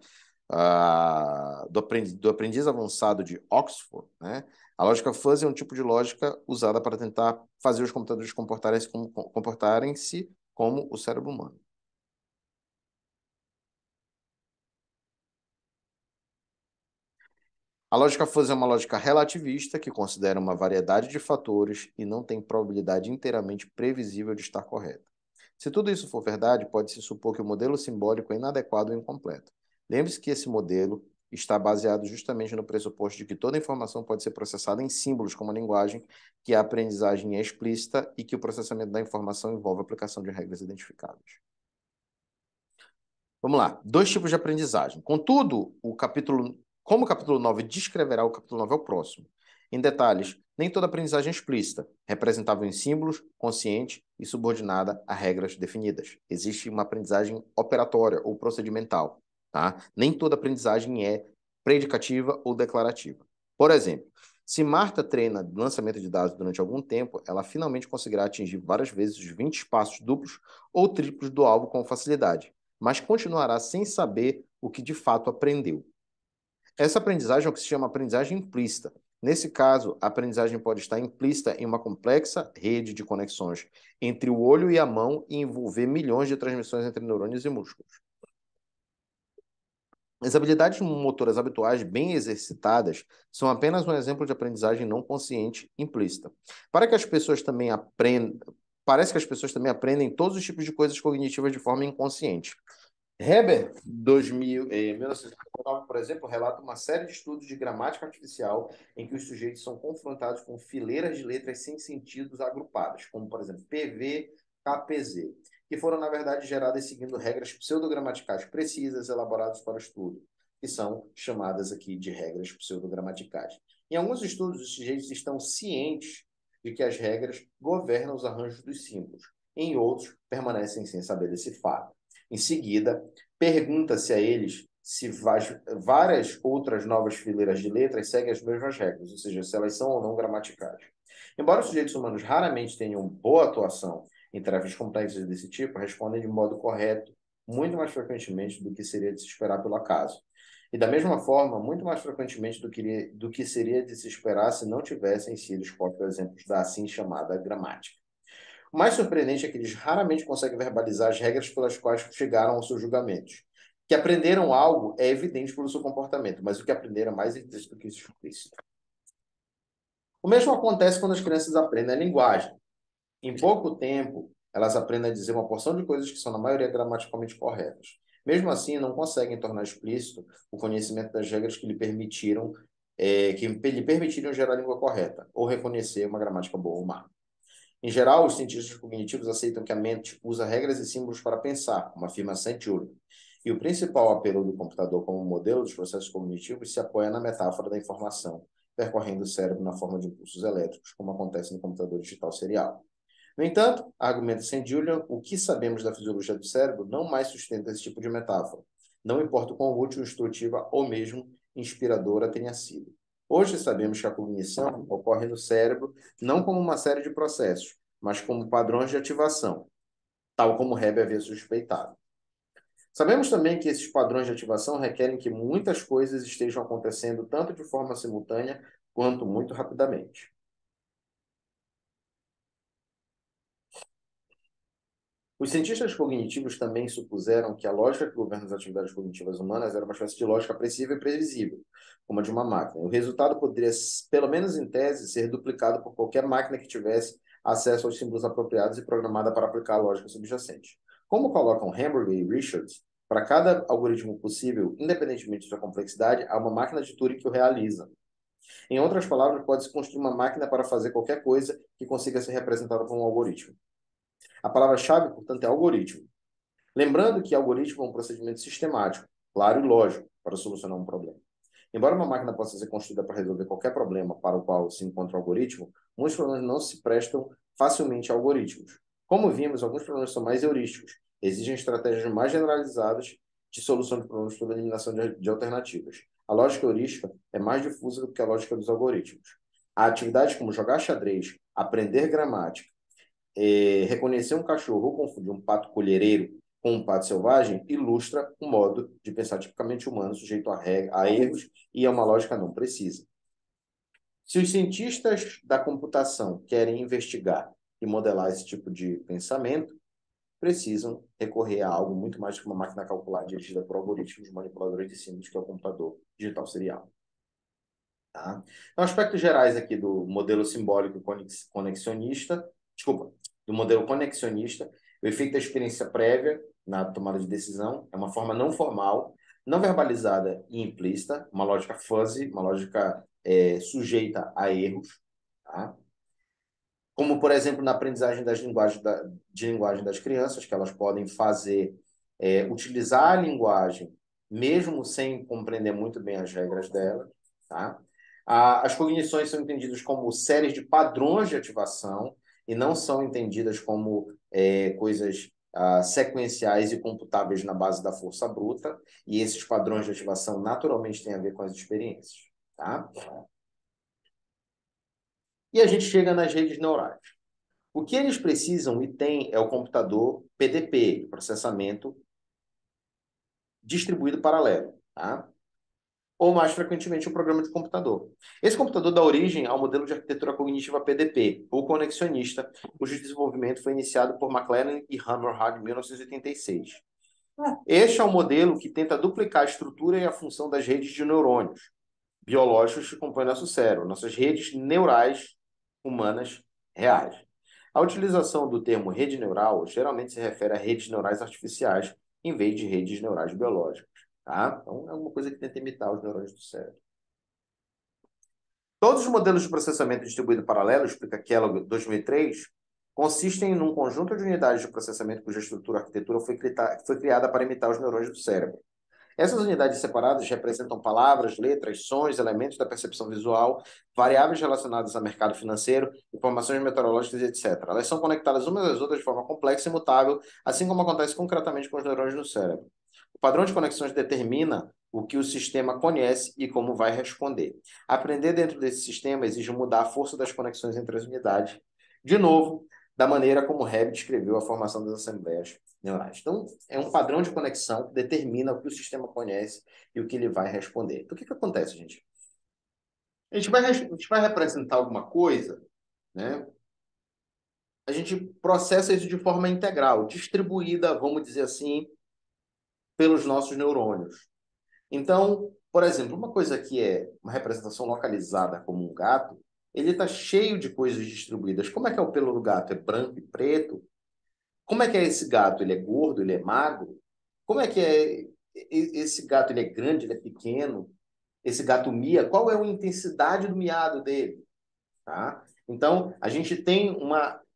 do aprendiz avançado de Oxford, né? A lógica fuzzy é um tipo de lógica usada para tentar fazer os computadores comportarem-se como o cérebro humano. A lógica fuzzy é uma lógica relativista que considera uma variedade de fatores e não tem probabilidade inteiramente previsível de estar correta. Se tudo isso for verdade, pode-se supor que o modelo simbólico é inadequado ou incompleto. Lembre-se que esse modelo está baseado justamente no pressuposto de que toda informação pode ser processada em símbolos como a linguagem, que a aprendizagem é explícita e que o processamento da informação envolve a aplicação de regras identificadas. Vamos lá. Dois tipos de aprendizagem. Contudo, como o capítulo 9 descreverá, o capítulo 9 é o próximo. Em detalhes, nem toda aprendizagem é explícita, representável em símbolos, consciente e subordinada a regras definidas. Existe uma aprendizagem operatória ou procedimental. Tá? Nem toda aprendizagem é predicativa ou declarativa. Por exemplo, se Marta treina lançamento de dados durante algum tempo, ela finalmente conseguirá atingir várias vezes os 20 espaços duplos ou triplos do alvo com facilidade, mas continuará sem saber o que de fato aprendeu. Essa aprendizagem é o que se chama aprendizagem implícita. Nesse caso, a aprendizagem pode estar implícita em uma complexa rede de conexões entre o olho e a mão e envolver milhões de transmissões entre neurônios e músculos. As habilidades motoras habituais bem exercitadas são apenas um exemplo de aprendizagem não consciente implícita. Para que as pessoas também aprendam, parece que as pessoas também aprendem todos os tipos de coisas cognitivas de forma inconsciente. Heber, 1959, por exemplo, relata uma série de estudos de gramática artificial em que os sujeitos são confrontados com fileiras de letras sem sentidos agrupadas, como, por exemplo, PV, KPZ, que foram, na verdade, geradas seguindo regras pseudogramaticais precisas elaboradas para o estudo, que são chamadas aqui de regras pseudogramaticais. Em alguns estudos, os sujeitos estão cientes de que as regras governam os arranjos dos símbolos. Em outros, permanecem sem saber desse fato. Em seguida, pergunta-se a eles se várias outras novas fileiras de letras seguem as mesmas regras, ou seja, se elas são ou não gramaticais. Embora os sujeitos humanos raramente tenham boa atuação em tarefas complexas desse tipo, respondem de modo correto muito mais frequentemente do que seria de se esperar pelo acaso. E da mesma forma, muito mais frequentemente do que seria de se esperar se não tivessem sido expostos exemplos da assim chamada gramática. O mais surpreendente é que eles raramente conseguem verbalizar as regras pelas quais chegaram aos seus julgamentos. Que aprenderam algo é evidente pelo seu comportamento, mas o que aprenderam é mais explícito do que explícito. O mesmo acontece quando as crianças aprendem a linguagem. Em pouco tempo, elas aprendem a dizer uma porção de coisas que são, na maioria, gramaticalmente corretas. Mesmo assim, não conseguem tornar explícito o conhecimento das regras que lhe permitiram gerar a língua correta, ou reconhecer uma gramática boa ou má. Em geral, os cientistas cognitivos aceitam que a mente usa regras e símbolos para pensar, como afirma St. Julian. E o principal apelo do computador como modelo dos processos cognitivos se apoia na metáfora da informação, percorrendo o cérebro na forma de impulsos elétricos, como acontece no computador digital serial. No entanto, argumenta St. Julian, o que sabemos da fisiologia do cérebro não mais sustenta esse tipo de metáfora, não importa o quão útil, instrutiva ou mesmo inspiradora tenha sido. Hoje sabemos que a cognição ocorre no cérebro não como uma série de processos, mas como padrões de ativação, tal como Hebe havia suspeitado. Sabemos também que esses padrões de ativação requerem que muitas coisas estejam acontecendo tanto de forma simultânea quanto muito rapidamente. Os cientistas cognitivos também supuseram que a lógica que governa as atividades cognitivas humanas era uma espécie de lógica apreciável e previsível, como a de uma máquina. O resultado poderia, pelo menos em tese, ser duplicado por qualquer máquina que tivesse acesso aos símbolos apropriados e programada para aplicar a lógica subjacente. Como colocam Hamburger e Richards, para cada algoritmo possível, independentemente de sua complexidade, há uma máquina de Turing que o realiza. Em outras palavras, pode-se construir uma máquina para fazer qualquer coisa que consiga ser representada por um algoritmo. A palavra-chave, portanto, é algoritmo. Lembrando que algoritmo é um procedimento sistemático, claro e lógico, para solucionar um problema. Embora uma máquina possa ser construída para resolver qualquer problema para o qual se encontra o algoritmo, muitos problemas não se prestam facilmente a algoritmos. Como vimos, alguns problemas são mais heurísticos, exigem estratégias mais generalizadas de solução de problemas por eliminação de alternativas. A lógica heurística é mais difusa do que a lógica dos algoritmos. Há atividades como jogar xadrez, aprender gramática, reconhecer um cachorro ou confundir um pato colhereiro com um pato selvagem ilustra um modo de pensar tipicamente humano, sujeito a erros e a uma lógica não precisa. Se os cientistas da computação querem investigar e modelar esse tipo de pensamento, precisam recorrer a algo muito mais que uma máquina calcular dirigida por algoritmos manipuladores de símbolos, que é o computador digital serial. Tá? Então, aspectos gerais aqui do modelo simbólico conexionista, desculpa, do modelo conexionista, o efeito da experiência prévia na tomada de decisão é uma forma não formal, não verbalizada e implícita, uma lógica fuzzy, uma lógica sujeita a erros, tá? Como, por exemplo, na aprendizagem de linguagem das crianças, que elas podem fazer, utilizar a linguagem mesmo sem compreender muito bem as regras dela, tá? As cognições são entendidas como séries de padrões de ativação e não são entendidas como coisas sequenciais e computáveis na base da força bruta, e esses padrões de ativação naturalmente têm a ver com as experiências, tá? E a gente chega nas redes neurais. O que eles precisam e têm é o computador PDP, processamento distribuído paralelo, tá? Ou mais frequentemente o programa de computador. Esse computador dá origem ao modelo de arquitetura cognitiva PDP, ou conexionista, cujo desenvolvimento foi iniciado por McLaren e Hammerhard em 1986. Este é o modelo que tenta duplicar a estrutura e a função das redes de neurônios biológicos que compõem nosso cérebro, nossas redes neurais humanas reais. A utilização do termo rede neural geralmente se refere a redes neurais artificiais em vez de redes neurais biológicas. Tá? Então, é alguma coisa que tenta imitar os neurônios do cérebro. Todos os modelos de processamento distribuído paralelo, explica Kellogg 2003, consistem num conjunto de unidades de processamento cuja estrutura e arquitetura foi criada para imitar os neurônios do cérebro. Essas unidades separadas representam palavras, letras, sons, elementos da percepção visual, variáveis relacionadas ao mercado financeiro, informações meteorológicas, etc. Elas são conectadas umas às outras de forma complexa e imutável, assim como acontece concretamente com os neurônios no cérebro. O padrão de conexões determina o que o sistema conhece e como vai responder. Aprender dentro desse sistema exige mudar a força das conexões entre as unidades, de novo, da maneira como Hebb descreveu a formação das assembleias neurais. Então, é um padrão de conexão que determina o que o sistema conhece e o que ele vai responder. Então, o que acontece, gente? A gente vai representar alguma coisa, né? A gente processa isso de forma integral, distribuída, vamos dizer assim, pelos nossos neurônios. Então, por exemplo, uma coisa que é uma representação localizada como um gato, ele está cheio de coisas distribuídas. Como é que é o pelo do gato? É branco e preto? Como é que é esse gato? Ele é gordo? Ele é magro? Como é que é esse gato? Ele é grande? Ele é pequeno? Esse gato mia? Qual é a intensidade do miado dele? Tá? Então, a gente tem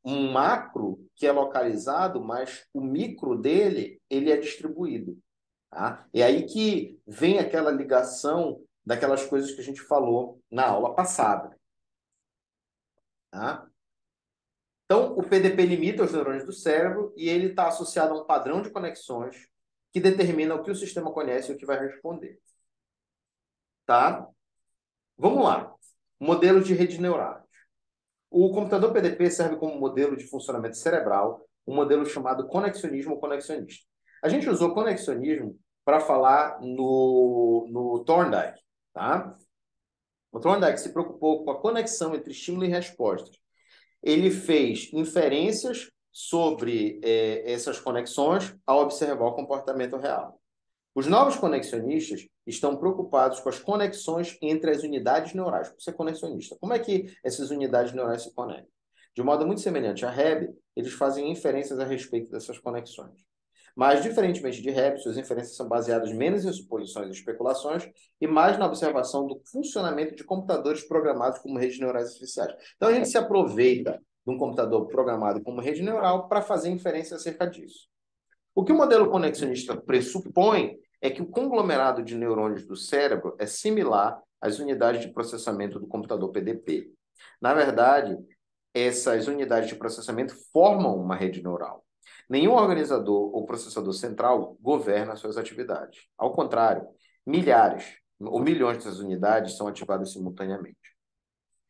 um macro que é localizado, mas o micro dele, ele é distribuído. Tá? É aí que vem aquela ligação daquelas coisas que a gente falou na aula passada. Tá? Então, o PDP limita os neurônios do cérebro e ele está associado a um padrão de conexões que determina o que o sistema conhece e o que vai responder. Tá? Vamos lá. Modelo de redes neurais. O computador PDP serve como modelo de funcionamento cerebral, um modelo chamado conexionismo ou conexionista. A gente usou conexionismo para falar no Thorndike, tá? O Thorndike se preocupou com a conexão entre estímulo e resposta. Ele fez inferências sobre essas conexões ao observar o comportamento real. Os novos conexionistas estão preocupados com as conexões entre as unidades neurais. Você é conexionista. Como é que essas unidades neurais se conectam? De modo muito semelhante a Hebb, eles fazem inferências a respeito dessas conexões. Mas, diferentemente de Hebb, suas inferências são baseadas menos em suposições e especulações e mais na observação do funcionamento de computadores programados como redes neurais artificiais. Então, a gente se aproveita de um computador programado como rede neural para fazer inferência acerca disso. O que o modelo conexionista pressupõe é que o conglomerado de neurônios do cérebro é similar às unidades de processamento do computador PDP. Na verdade, essas unidades de processamento formam uma rede neural. Nenhum organizador ou processador central governa suas atividades. Ao contrário, milhares ou milhões dessas unidades são ativadas simultaneamente.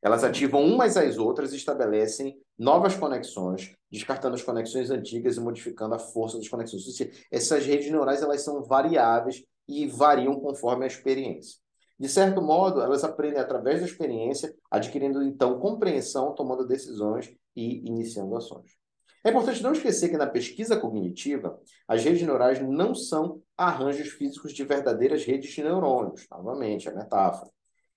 Elas ativam umas às outras e estabelecem novas conexões, descartando as conexões antigas e modificando a força das conexões. Ou seja, essas redes neurais elas são variáveis e variam conforme a experiência. De certo modo, elas aprendem através da experiência, adquirindo então compreensão, tomando decisões e iniciando ações. É importante não esquecer que na pesquisa cognitiva, as redes neurais não são arranjos físicos de verdadeiras redes de neurônios. Novamente, a metáfora.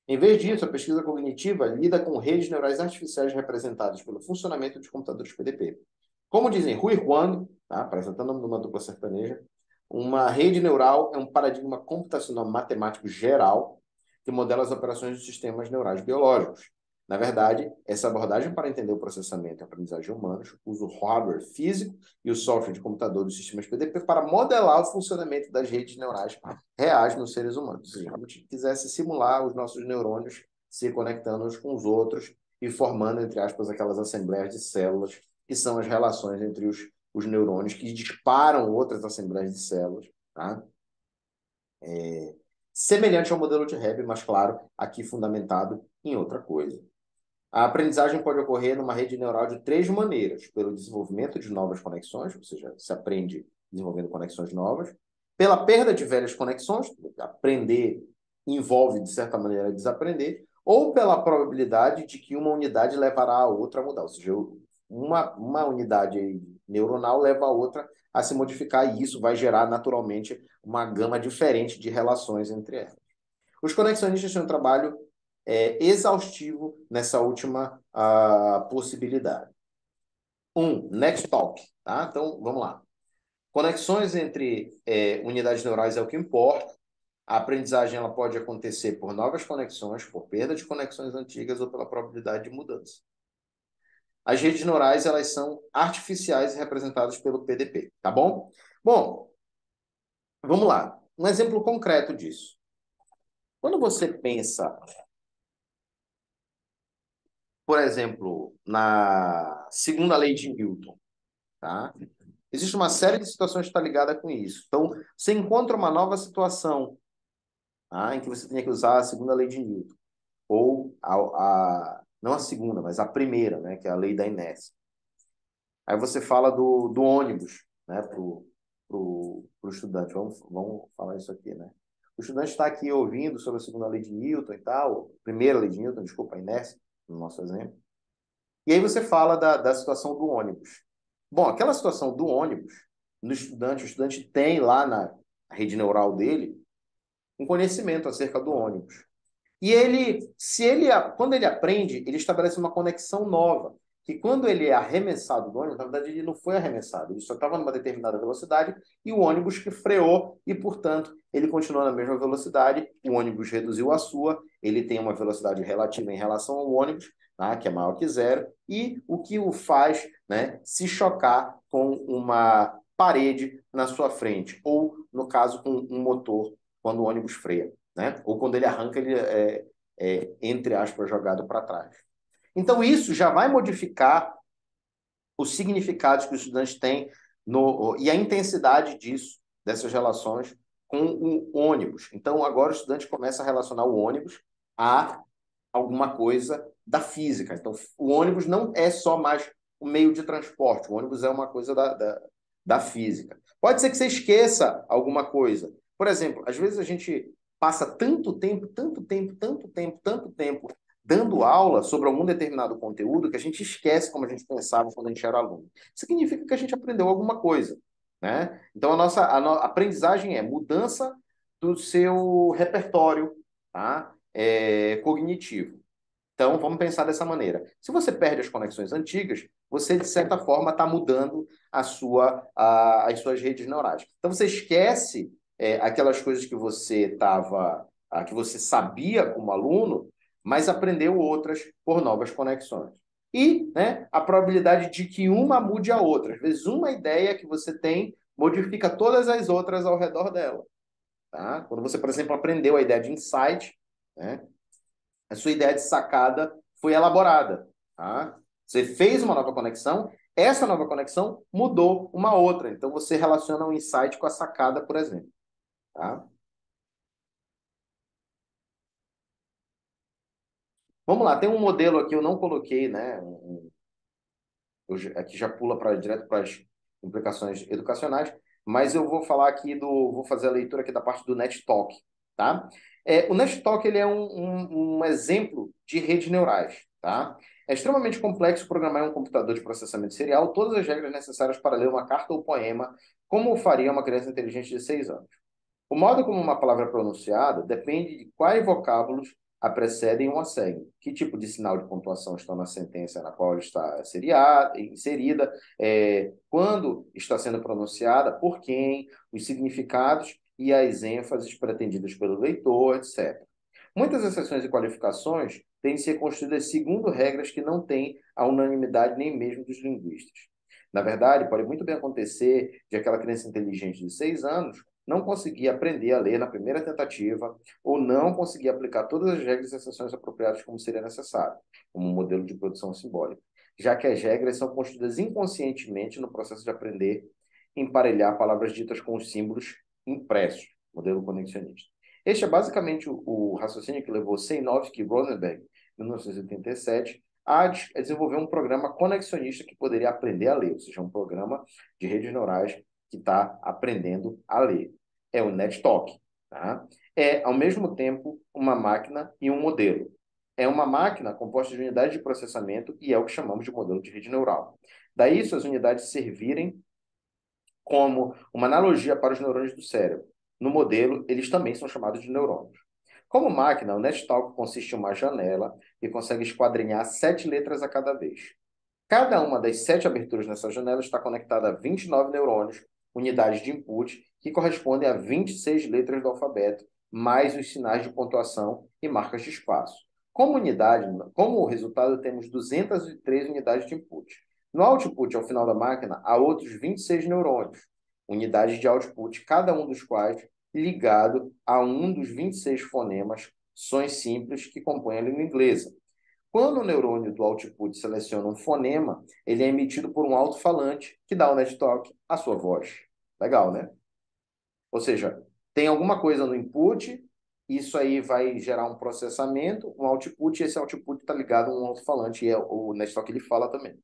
Em vez disso, a pesquisa cognitiva lida com redes neurais artificiais representadas pelo funcionamento de computadores PDP. Como dizem Rui Huang, tá? Apresentando o nome de uma dupla sertaneja, uma rede neural é um paradigma computacional matemático geral que modela as operações dos sistemas neurais biológicos. Na verdade, essa abordagem para entender o processamento e a aprendizagem humanos usa o hardware físico e o software de computador dos sistemas PDP para modelar o funcionamento das redes neurais reais nos seres humanos. Ou seja, como se quisesse simular os nossos neurônios se conectando uns com os outros e formando, entre aspas, aquelas assembleias de células que são as relações entre os neurônios que disparam outras assembleias de células, tá? Semelhante ao modelo de Hebb, mas, claro, aqui fundamentado em outra coisa. A aprendizagem pode ocorrer numa rede neural de três maneiras: pelo desenvolvimento de novas conexões, ou seja, se aprende desenvolvendo conexões novas; pela perda de velhas conexões, aprender envolve, de certa maneira, desaprender; ou pela probabilidade de que uma unidade levará a outra a mudar, ou seja, uma unidade neuronal leva a outra a se modificar, e isso vai gerar, naturalmente, uma gama diferente de relações entre elas. Os conexionistas têm um trabalho exaustivo nessa última possibilidade. Next talk. Tá? Então, vamos lá. Conexões entre unidades neurais é o que importa. A aprendizagem ela pode acontecer por novas conexões, por perda de conexões antigas ou pela probabilidade de mudança. As redes neurais elas são artificiais e representadas pelo PDP, tá bom? Bom, vamos lá. Um exemplo concreto disso. Quando você pensa, por exemplo, na segunda lei de Newton, tá? Existe uma série de situações que está ligada com isso. Então, você encontra uma nova situação, tá? Em que você tenha que usar a segunda lei de Newton. Ou não a segunda, mas a primeira, né? Que é a lei da inércia. Aí você fala do ônibus, né? Pro estudante. Vamos falar isso aqui, né? O estudante está aqui ouvindo sobre a segunda lei de Newton e tal, primeira lei de Newton, desculpa, a inércia, no nosso exemplo. E aí você fala da situação do ônibus. Bom, aquela situação do ônibus, o estudante tem lá na rede neural dele um conhecimento acerca do ônibus. E quando ele aprende, ele estabelece uma conexão nova. Que quando ele é arremessado do ônibus, na verdade ele não foi arremessado, ele só estava numa determinada velocidade e o ônibus que freou e, portanto, ele continuou na mesma velocidade, o ônibus reduziu a sua, ele tem uma velocidade relativa em relação ao ônibus, tá, que é maior que zero, e o que o faz, né, se chocar com uma parede na sua frente, ou, no caso, com um motor, quando o ônibus freia, né? Ou quando ele arranca, ele entre aspas, jogado para trás. Então, isso já vai modificar os significados que o estudante tem e a intensidade disso, dessas relações com o ônibus. Então, agora o estudante começa a relacionar o ônibus a alguma coisa da física. Então, o ônibus não é só mais um meio de transporte, o ônibus é uma coisa da física. Pode ser que você esqueça alguma coisa. Por exemplo, às vezes a gente passa tanto tempo dando aula sobre algum determinado conteúdo que a gente esquece como a gente pensava quando a gente era aluno. Significa que a gente aprendeu alguma coisa, né? Então a aprendizagem é mudança do seu repertório, tá? Cognitivo. Então, vamos pensar dessa maneira. Se você perde as conexões antigas, você, de certa forma, está mudando as suas redes neurais. Então, você esquece aquelas coisas que que você sabia como aluno, mas aprendeu outras por novas conexões. E, né, a probabilidade de que uma mude a outra. Às vezes, uma ideia que você tem modifica todas as outras ao redor dela. Tá? Quando você, por exemplo, aprendeu a ideia de insight, né? A sua ideia de sacada foi elaborada. Tá? Você fez uma nova conexão, essa nova conexão mudou uma outra. Então, você relaciona um insight com a sacada, por exemplo. Tá? Vamos lá, tem um modelo aqui, eu não coloquei, né? Aqui já pula direto para as implicações educacionais, mas eu vou falar aqui vou fazer a leitura aqui da parte do NetTalk, tá? O NetTalk ele é um exemplo de redes neurais, tá? É extremamente complexo programar em um computador de processamento serial todas as regras necessárias para ler uma carta ou poema, como faria uma criança inteligente de 6 anos. O modo como uma palavra é pronunciada depende de quais vocábulos a precedem ou a seguem. Que tipo de sinal de pontuação estão na sentença na qual ela está inserida, quando está sendo pronunciada, por quem, os significados e as ênfases pretendidas pelo leitor, etc. Muitas exceções e qualificações têm de ser construídas segundo regras que não têm a unanimidade nem mesmo dos linguistas. Na verdade, pode muito bem acontecer de aquela criança inteligente de 6 anos não conseguir aprender a ler na primeira tentativa ou não conseguir aplicar todas as regras e exceções apropriadas como seria necessário, como um modelo de produção simbólica, já que as regras são construídas inconscientemente no processo de aprender emparelhar palavras ditas com os símbolos impressos, modelo conexionista. Este é basicamente o raciocínio que levou Seinovsky e Rosenberg, em 1987, a desenvolver um programa conexionista que poderia aprender a ler, ou seja, um programa de redes neurais que está aprendendo a ler. É o NetTalk. Tá? É, ao mesmo tempo, uma máquina e um modelo. É uma máquina composta de unidades de processamento e é o que chamamos de modelo de rede neural. Daí, suas unidades servirem como uma analogia para os neurônios do cérebro. No modelo, eles também são chamados de neurônios. Como máquina, o NetTalk consiste em uma janela que consegue esquadrinhar 7 letras a cada vez. Cada uma das 7 aberturas nessa janela está conectada a 29 neurônios, unidades de input, que correspondem a 26 letras do alfabeto, mais os sinais de pontuação e marcas de espaço. Como resultado, temos 203 unidades de input. No output, ao final da máquina, há outros 26 neurônios, unidades de output, cada um dos quais ligado a um dos 26 fonemas, sons simples que compõem a língua inglesa. Quando o neurônio do output seleciona um fonema, ele é emitido por um alto-falante que dá ao NetTalk a sua voz. Legal, né? Ou seja, tem alguma coisa no input, isso aí vai gerar um processamento, um output, e esse output está ligado a um alto-falante, e o NetTalk ele fala também.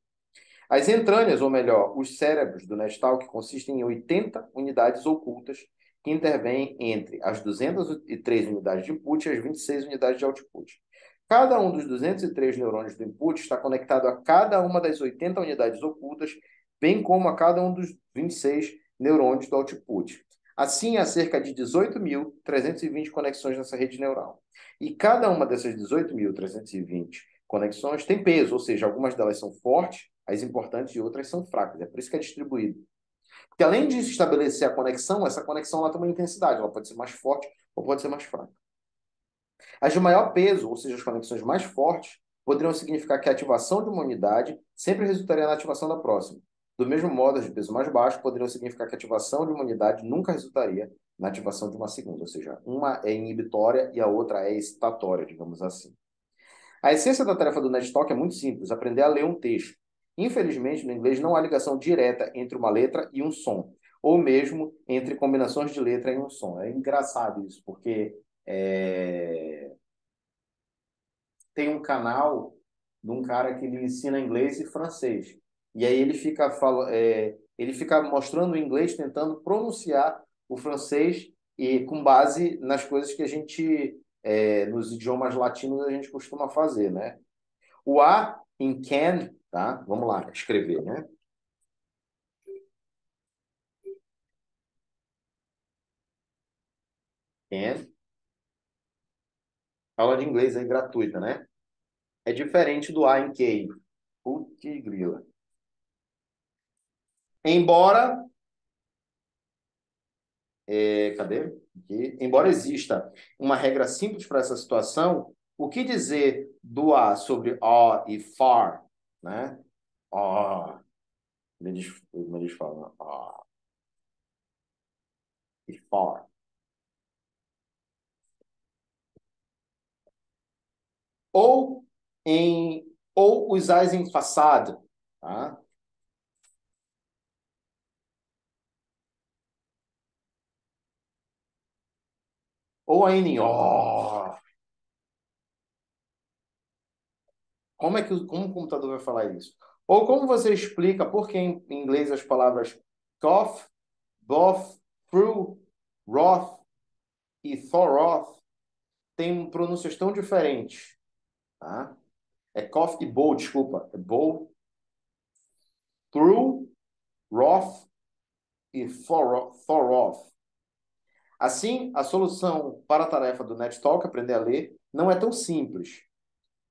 As entranhas, ou melhor, os cérebros do NetTalk consistem em 80 unidades ocultas que intervêm entre as 203 unidades de input e as 26 unidades de output. Cada um dos 203 neurônios do input está conectado a cada uma das 80 unidades ocultas, bem como a cada um dos 26 neurônios do output. Assim, há cerca de 18.320 conexões nessa rede neural. E cada uma dessas 18.320 conexões tem peso, ou seja, algumas delas são fortes, as importantes, e outras são fracas. É por isso que é distribuído. Porque além de estabelecer a conexão, essa conexão ela tem uma intensidade, ela pode ser mais forte ou pode ser mais fraca. As de maior peso, ou seja, as conexões mais fortes, poderiam significar que a ativação de uma unidade sempre resultaria na ativação da próxima. Do mesmo modo, as de peso mais baixo poderiam significar que a ativação de uma unidade nunca resultaria na ativação de uma segunda, ou seja, uma é inibitória e a outra é excitatória, digamos assim. A essência da tarefa do NetTalk é muito simples, aprender a ler um texto. Infelizmente, no inglês não há ligação direta entre uma letra e um som, ou mesmo entre combinações de letra em um som. É engraçado isso, porque tem um canal de um cara que ele ensina inglês e francês. E aí ele fica falando. ele fica mostrando o inglês, tentando pronunciar o francês e com base nas coisas que a gente, nos idiomas latinos, a gente costuma fazer, né? O A em can, tá? Vamos lá, escrever, né? Can. Aula de inglês aí gratuita, né? É diferente do A em can. Putz, grila. Embora, cadê? Aqui. Embora exista uma regra simples para essa situação, o que dizer do A sobre O e far, né? O, eles falam O e far. Ou ou os A's em façade, tá? Ou ainda em O. Como o computador vai falar isso? Ou como você explica por que em inglês as palavras cough, both, through, wrath e thorough têm pronúncias tão diferentes, tá? É cough e bow, desculpa. É bow, through, wrath e thorough. Assim, a solução para a tarefa do NetTalk, aprender a ler, não é tão simples.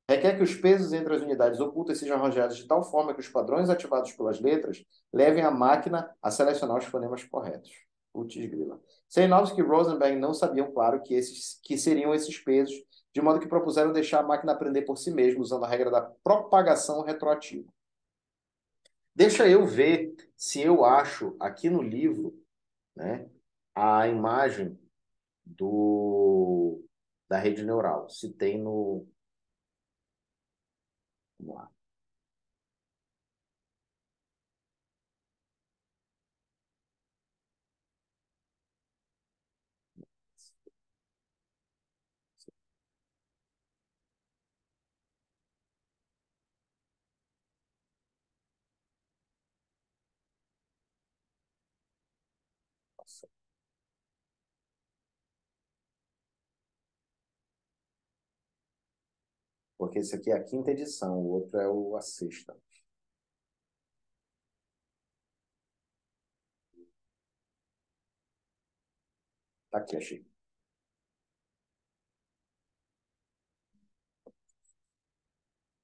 Requer que os pesos entre as unidades ocultas sejam arranjados de tal forma que os padrões ativados pelas letras levem a máquina a selecionar os fonemas corretos. Putz, grila. Sejnovski e Rosenberg não sabiam, claro, que seriam esses pesos, de modo que propuseram deixar a máquina aprender por si mesma, usando a regra da propagação retroativa. Deixa eu ver se eu acho aqui no livro, né, a imagem do da rede neural. Se tem no. Vamos lá. Nossa, porque esse aqui é a quinta edição, o outro é a sexta. Tá aqui, achei.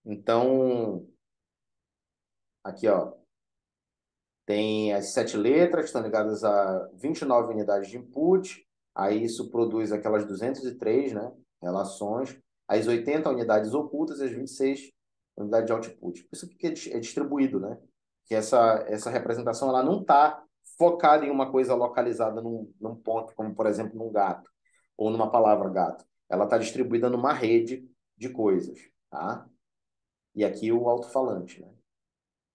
Então, aqui, ó, tem as 7 letras, que estão ligadas a 29 unidades de input, aí isso produz aquelas 203, né, relações, as 80 unidades ocultas e as 26 unidades de output. Isso aqui é distribuído, né? Que essa representação ela não está focada em uma coisa localizada num ponto, como, por exemplo, num gato, ou numa palavra gato. Ela está distribuída numa rede de coisas, tá? E aqui o alto-falante, né?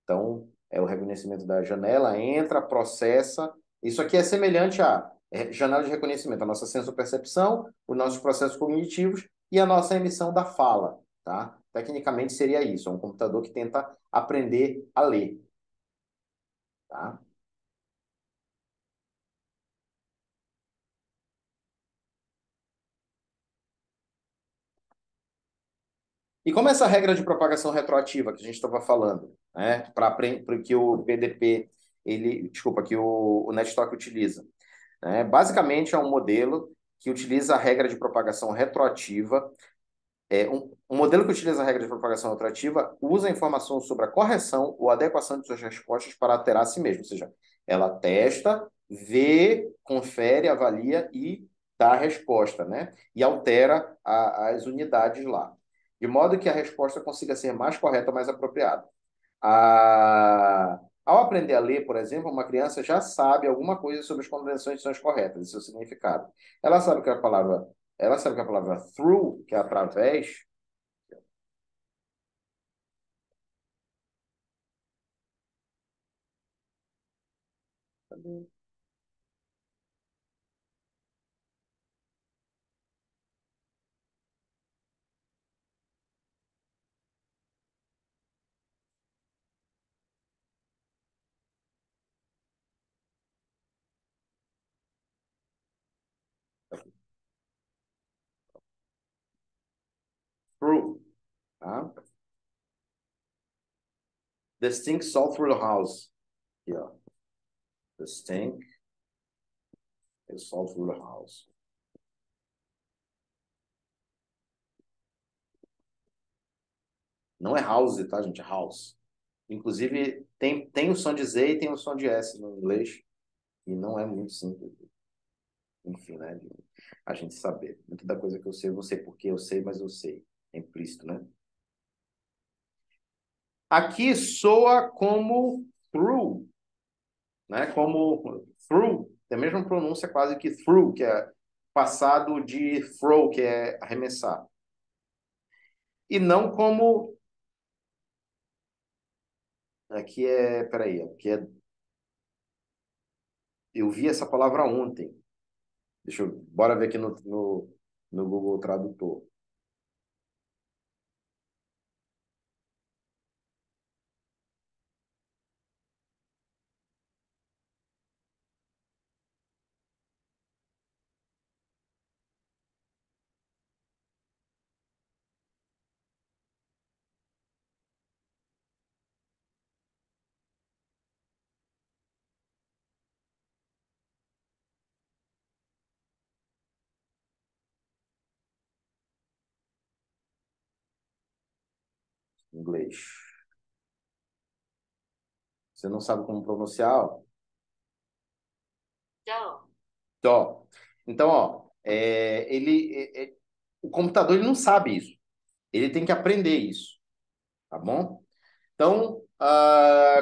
Então, é o reconhecimento da janela, entra, processa. Isso aqui é semelhante à janela de reconhecimento, a nossa sensopercepção, os nossos processos cognitivos e a nossa emissão da fala, tá? Tecnicamente seria isso, é um computador que tenta aprender a ler, tá? E como essa regra de propagação retroativa que a gente estava falando, né, para que o BDP, desculpa, que o NetTalk utiliza, né? Basicamente é um modelo que utiliza a regra de propagação retroativa. Um modelo que utiliza a regra de propagação retroativa usa a informação sobre a correção ou adequação de suas respostas para alterar a si mesmo. Ou seja, ela testa, vê, confere, avalia e dá a resposta, né? E altera as unidades lá. De modo que a resposta consiga ser mais correta, mais apropriada. Ao aprender a ler, por exemplo, uma criança já sabe alguma coisa sobre as compreensões de sons corretas e seu significado. Ela sabe que a palavra, ela sabe que a palavra through, que é através, Through. Tá? The stink saw through the house. Aqui, ó. The stink saw through the house. Não é house, tá, gente? É house. Inclusive, tem o som de Z e tem o som de S no inglês. E não é muito simples. Enfim, né? A gente saber. Muita da coisa que eu sei, eu não sei porque eu sei, mas eu sei. É implícito, né? Aqui soa como through, né? Como through. Tem a mesma pronúncia quase que through, que é passado de throw, que é arremessar. E não como... Aqui é... Peraí. Aqui é... Eu vi essa palavra ontem. Bora ver aqui no Google Tradutor. Em inglês. Você não sabe como pronunciar? Ó. Ó. Então, ó, o computador ele não sabe isso. Ele tem que aprender isso, tá bom? Então,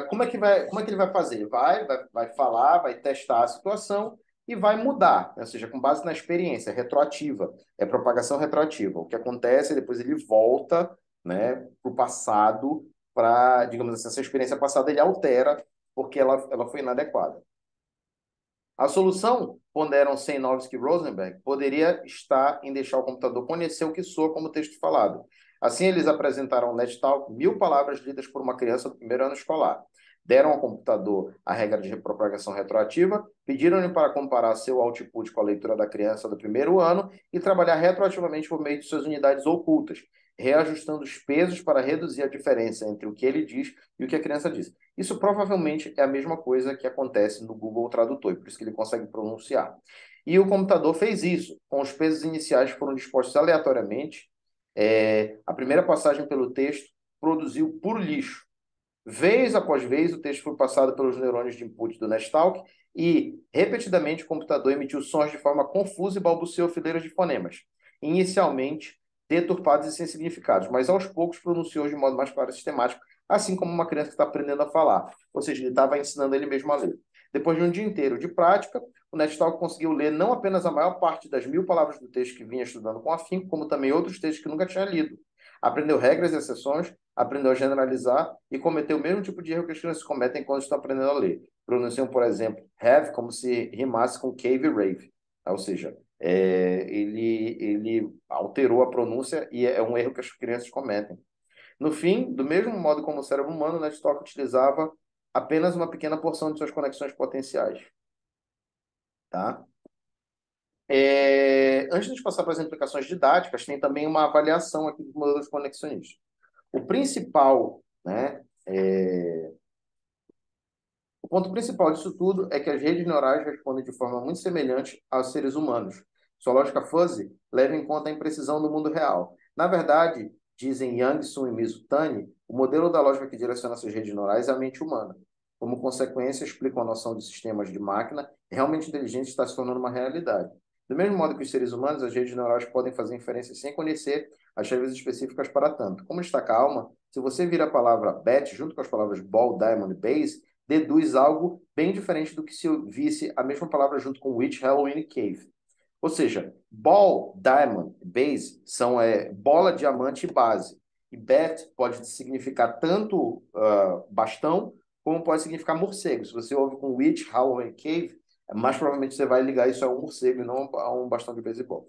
como é que ele vai fazer? Vai falar, vai testar a situação e vai mudar, né? Ou seja, com base na experiência, é retroativa, é propagação retroativa. O que acontece, depois ele volta, né, para o passado, para, digamos assim, essa experiência passada ele altera porque ela foi inadequada. A solução, ponderam Sejnowski e Rosenberg, poderia estar em deixar o computador conhecer o que soa como texto falado. Assim, eles apresentaram ao NetTalk 1.000 palavras lidas por uma criança do primeiro ano escolar. Deram ao computador a regra de propagação retroativa, pediram-lhe para comparar seu output com a leitura da criança do primeiro ano e trabalhar retroativamente por meio de suas unidades ocultas, reajustando os pesos para reduzir a diferença entre o que ele diz e o que a criança diz. Isso provavelmente é a mesma coisa que acontece no Google Tradutor, por isso que ele consegue pronunciar. E o computador fez isso, com os pesos iniciais que foram dispostos aleatoriamente. A primeira passagem pelo texto produziu puro lixo. Vez após vez, o texto foi passado pelos neurônios de input do Nestalk e, repetidamente, o computador emitiu sons de forma confusa e balbuciou fileiras de fonemas, inicialmente deturpados e sem significados, mas aos poucos pronunciou de modo mais claro e sistemático, assim como uma criança que está aprendendo a falar. Ou seja, ele estava ensinando ele mesmo a ler. Depois de um dia inteiro de prática, o Nestalk conseguiu ler não apenas a maior parte das 1.000 palavras do texto que vinha estudando com afinco, como também outros textos que nunca tinha lido. Aprendeu regras e exceções, aprendeu a generalizar e cometeu o mesmo tipo de erro que as crianças cometem quando estão aprendendo a ler. Pronunciam, por exemplo, have como se rimasse com cave e rave. Ou seja, ele alterou a pronúncia e é um erro que as crianças cometem. No fim, do mesmo modo como o cérebro humano, o Nestalk utilizava apenas uma pequena porção de suas conexões potenciais. Tá? Antes de passar para as implicações didáticas, tem também uma avaliação aqui dos modelos conexionistas. O principal, né, o ponto principal disso tudo é que as redes neurais respondem de forma muito semelhante aos seres humanos. Sua lógica fuzzy leva em conta a imprecisão do mundo real. Na verdade, dizem Yang, Sun e Mizutani, o modelo da lógica que direciona essas redes neurais é a mente humana. Como consequência, explicam a noção de sistemas de máquina realmente inteligentes está se tornando uma realidade. Do mesmo modo que os seres humanos, as redes neurais podem fazer inferências sem conhecer as regras específicas para tanto. Como destaca a Alma, se você vira a palavra bet junto com as palavras ball, diamond e base, deduz algo bem diferente do que se eu visse a mesma palavra junto com witch, Halloween e cave. Ou seja, ball, diamond, base são bola, diamante e base. E bet pode significar tanto bastão como pode significar morcego. Se você ouve com witch, Halloween e cave, mais provavelmente você vai ligar isso a um morcego e não a um bastão de beisebol.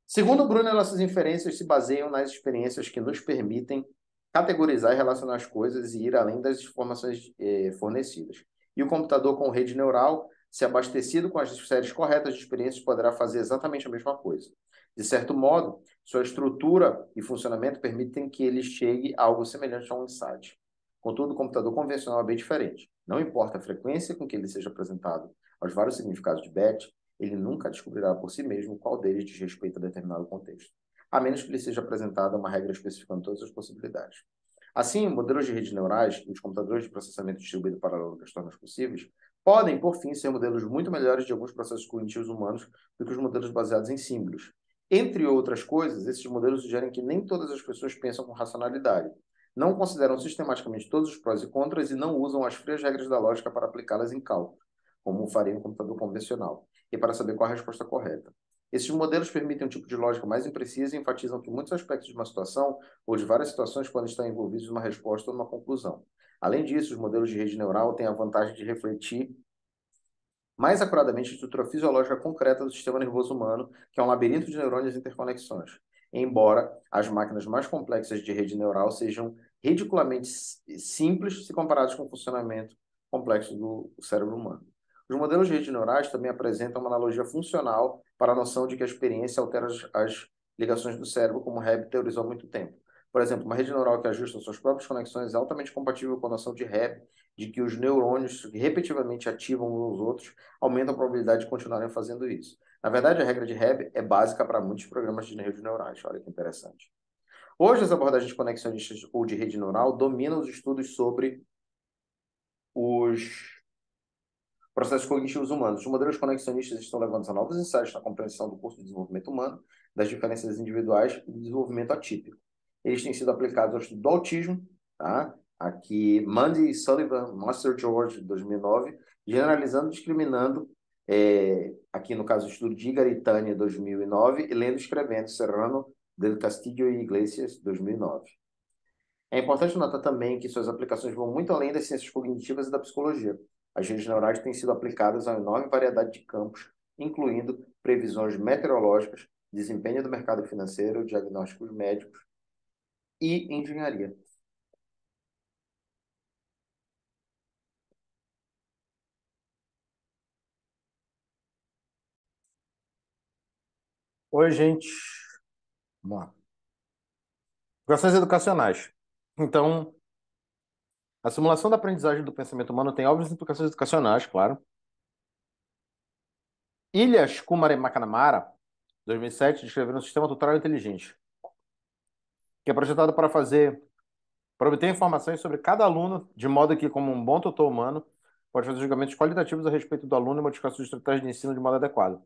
Segundo Brunner, essas inferências se baseiam nas experiências que nos permitem categorizar e relacionar as coisas e ir além das informações fornecidas. E o computador com rede neural se abastecido com as séries corretas de experiências, poderá fazer exatamente a mesma coisa. De certo modo, sua estrutura e funcionamento permitem que ele chegue a algo semelhante a um insight. Contudo, o computador convencional é bem diferente. Não importa a frequência com que ele seja apresentado aos vários significados de Betty, ele nunca descobrirá por si mesmo qual deles diz respeito a determinado contexto, a menos que lhe seja apresentada uma regra especificando todas as possibilidades. Assim, modelos de redes neurais e os computadores de processamento distribuído paralelo que as tornam possíveis podem, por fim, ser modelos muito melhores de alguns processos cognitivos humanos do que os modelos baseados em símbolos. Entre outras coisas, esses modelos sugerem que nem todas as pessoas pensam com racionalidade, não consideram sistematicamente todos os prós e contras e não usam as frias regras da lógica para aplicá-las em cálculo, como faria um computador convencional, e para saber qual a resposta correta. Esses modelos permitem um tipo de lógica mais imprecisa e enfatizam que muitos aspectos de uma situação ou de várias situações podem estar envolvidos numa resposta ou numa conclusão. Além disso, os modelos de rede neural têm a vantagem de refletir mais acuradamente a estrutura fisiológica concreta do sistema nervoso humano, que é um labirinto de neurônios e interconexões. Embora as máquinas mais complexas de rede neural sejam ridiculamente simples se comparadas com o funcionamento complexo do cérebro humano. Os modelos de redes neurais também apresentam uma analogia funcional para a noção de que a experiência altera as ligações do cérebro, como Hebb teorizou há muito tempo. Por exemplo, uma rede neural que ajusta suas próprias conexões é altamente compatível com a noção de Hebb, de que os neurônios repetitivamente ativam uns aos outros, aumenta a probabilidade de continuarem fazendo isso. Na verdade, a regra de Hebb é básica para muitos programas de redes neurais. Olha que interessante. Hoje, as abordagens conexionistas ou de rede neural dominam os estudos sobre os processos cognitivos humanos. Os modelos conexionistas estão levando a novos insights na compreensão do curso de desenvolvimento humano, das diferenças individuais e do desenvolvimento atípico. Eles têm sido aplicados ao estudo do autismo, tá? Aqui, Mundy e Sullivan, Master George, 2009, generalizando e discriminando, aqui no caso, o estudo de Igaritani, 2009, e lendo e escrevendo, Serrano, del Castillo e Iglesias, 2009. É importante notar também que suas aplicações vão muito além das ciências cognitivas e da psicologia. As redes neurais têm sido aplicadas a uma enorme variedade de campos, incluindo previsões meteorológicas, desempenho do mercado financeiro, diagnósticos médicos e engenharia. Oi, gente. Vamos lá. Questões educacionais. Então, a simulação da aprendizagem do pensamento humano tem óbvias implicações educacionais, claro. Ilhas Kumar e McNamara, 2007, descreveram um sistema tutorial inteligente, que é projetado para obter informações sobre cada aluno, de modo que, como um bom tutor humano, pode fazer julgamentos qualitativos a respeito do aluno e modificar suas estratégias de ensino de modo adequado.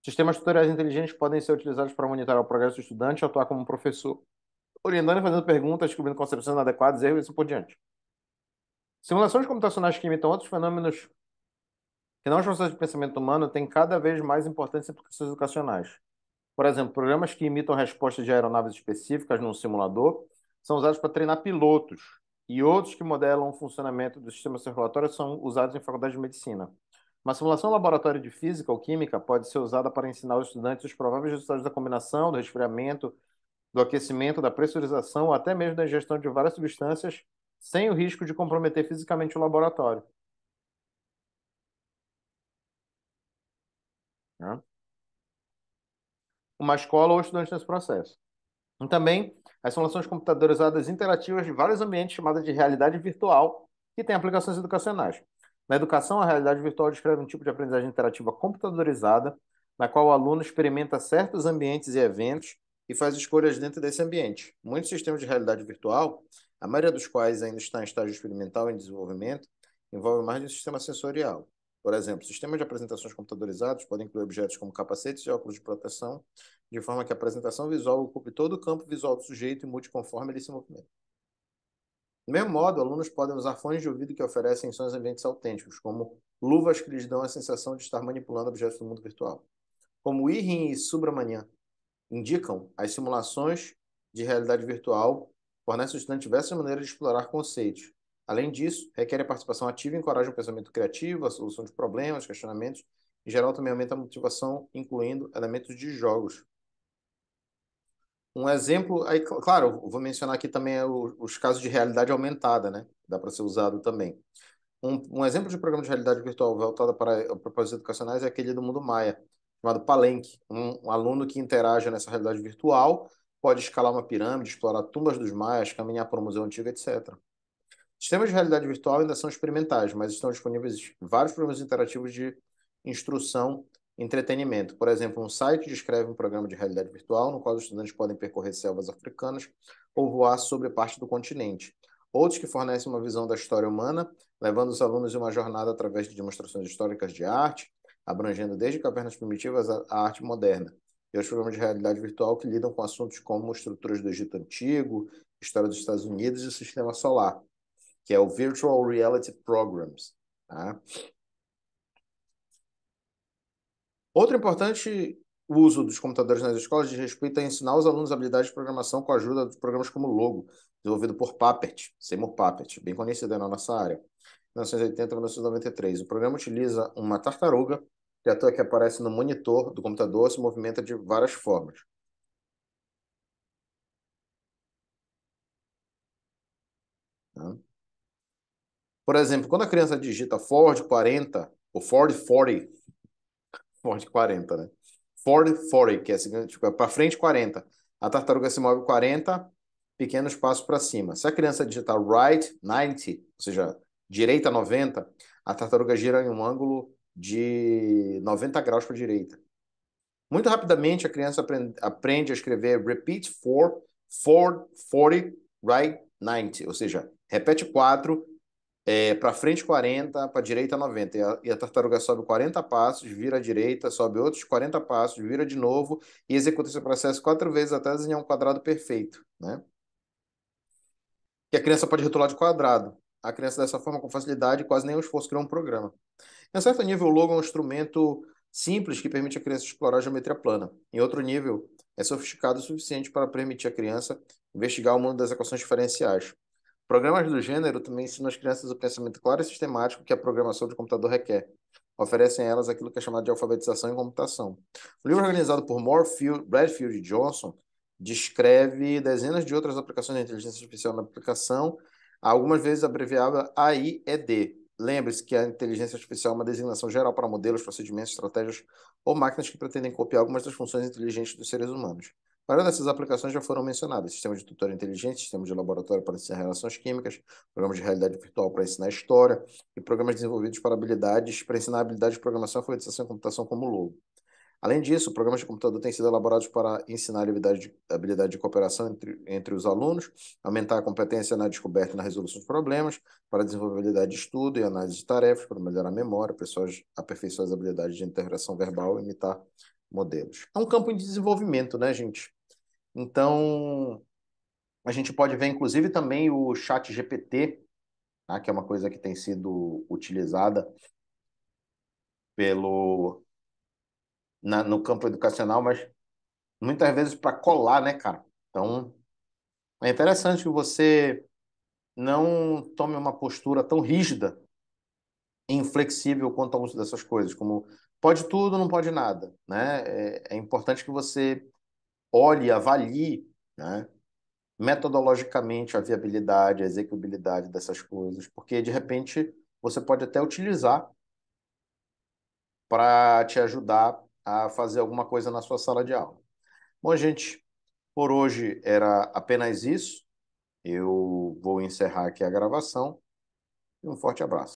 Sistemas tutoriais inteligentes podem ser utilizados para monitorar o progresso do estudante, atuar como um professor, orientando e fazendo perguntas, descobrindo concepções inadequadas, erros e assim por diante. Simulações computacionais que imitam outros fenômenos que não os processos de pensamento humano têm cada vez mais importantes implicações educacionais. Por exemplo, programas que imitam respostas de aeronaves específicas num simulador são usados para treinar pilotos, e outros que modelam o funcionamento do sistema circulatório são usados em faculdades de medicina. Uma simulação laboratório de física ou química pode ser usada para ensinar os estudantes os prováveis resultados da combinação, do resfriamento, do aquecimento, da pressurização ou até mesmo da ingestão de várias substâncias, sem o risco de comprometer fisicamente o laboratório, né? Uma escola ou estudante nesse processo. E também as simulações computadorizadas interativas de vários ambientes chamadas de realidade virtual, que têm aplicações educacionais. Na educação, a realidade virtual descreve um tipo de aprendizagem interativa computadorizada, na qual o aluno experimenta certos ambientes e eventos e faz escolhas dentro desse ambiente. Muitos sistemas de realidade virtual, a maioria dos quais ainda está em estágio experimental e em desenvolvimento, envolvem mais de um sistema sensorial. Por exemplo, sistemas de apresentações computadorizados podem incluir objetos como capacetes e óculos de proteção, de forma que a apresentação visual ocupe todo o campo visual do sujeito e mude conforme ele se movimenta. Do mesmo modo, alunos podem usar fones de ouvido que oferecem sons ambientes autênticos, como luvas que lhes dão a sensação de estar manipulando objetos do mundo virtual. Como Irin e Subramanian indicam, as simulações de realidade virtual fornecem ao estudante diversas maneiras de explorar conceitos. Além disso, requer a participação ativa e encoraja o pensamento criativo, a solução de problemas, questionamentos. Em geral, também aumenta a motivação, incluindo elementos de jogos. Um exemplo, aí, claro, eu vou mencionar aqui também os casos de realidade aumentada, né? Dá para ser usado também. Um exemplo de programa de realidade virtual voltado para propósitos educacionais é aquele do Mundo Maia, chamado Palenque. Um aluno que interage nessa realidade virtual pode escalar uma pirâmide, explorar tumbas dos maias, caminhar por um museu antigo, etc. Sistemas de realidade virtual ainda são experimentais, mas estão disponíveis vários programas interativos de instrução e entretenimento. Por exemplo, um site descreve um programa de realidade virtual no qual os estudantes podem percorrer selvas africanas ou voar sobre parte do continente. Outros que fornecem uma visão da história humana, levando os alunos em uma jornada através de demonstrações históricas de arte, abrangendo desde cavernas primitivas à arte moderna. E os programas de realidade virtual que lidam com assuntos como estruturas do Egito Antigo, história dos Estados Unidos e o sistema solar, que é o Virtual Reality Programs. Tá? Outro importante uso dos computadores nas escolas diz respeito a ensinar os alunos habilidades de programação com a ajuda de programas como Logo, desenvolvido por Puppet, Seymour Puppet, bem conhecido na nossa área, 1980 a 1993. O programa utiliza uma tartaruga, criatura que aparece no monitor do computador, se movimenta de várias formas. Tá? Por exemplo, quando a criança digita Ford 40 ou Ford 40, Ford 40, né? Ford 40, que é tipo, é para frente 40. A tartaruga se move 40 pequenos passos para cima. Se a criança digitar right 90, ou seja, direita 90, a tartaruga gira em um ângulo de 90 graus para a direita. Muito rapidamente, a criança aprende a escrever repeat for 40, right 90, ou seja, repete 4 para frente 40, para direita 90. E a tartaruga sobe 40 passos, vira à direita, sobe outros 40 passos, vira de novo e executa esse processo 4 vezes até desenhar um quadrado perfeito, né? E a criança pode rotular de quadrado. A criança dessa forma, com facilidade, quase nenhum esforço criar um programa. Em um certo nível, o Logo é um instrumento simples que permite a criança explorar a geometria plana. Em outro nível, é sofisticado o suficiente para permitir à criança investigar o mundo das equações diferenciais. Programas do gênero também ensinam as crianças o pensamento claro e sistemático que a programação de computador requer. Oferecem a elas aquilo que é chamado de alfabetização em computação. O livro organizado por Bradfield e Johnson descreve dezenas de outras aplicações da inteligência artificial na aplicação, algumas vezes abreviada AIED. Lembre-se que a inteligência artificial é uma designação geral para modelos, procedimentos, estratégias ou máquinas que pretendem copiar algumas das funções inteligentes dos seres humanos. Várias dessas aplicações já foram mencionadas: sistema de tutor inteligente, sistema de laboratório para ensinar relações químicas, programas de realidade virtual para ensinar história e programas desenvolvidos para ensinar habilidades de programação, alfabetização e computação como o Logo. Além disso, programas de computador têm sido elaborados para ensinar habilidade de cooperação entre os alunos, aumentar a competência na descoberta e na resolução de problemas, para desenvolver habilidade de estudo e análise de tarefas, para melhorar a memória, pessoas aperfeiçoar as habilidades de interação verbal e imitar modelos. É um campo em desenvolvimento, né, gente? Então, a gente pode ver, inclusive, também o chat GPT, tá? Que é uma coisa que tem sido utilizada pelo, no campo educacional, mas muitas vezes para colar, né, cara? Então, é interessante que você não tome uma postura tão rígida e inflexível quanto ao uso dessas coisas, como pode tudo, não pode nada, né? É importante que você olhe, avalie, né, metodologicamente a viabilidade, a execuibilidade dessas coisas, porque de repente você pode até utilizar para te ajudar a fazer alguma coisa na sua sala de aula. Bom, gente, por hoje era apenas isso. Eu vou encerrar aqui a gravação e um forte abraço.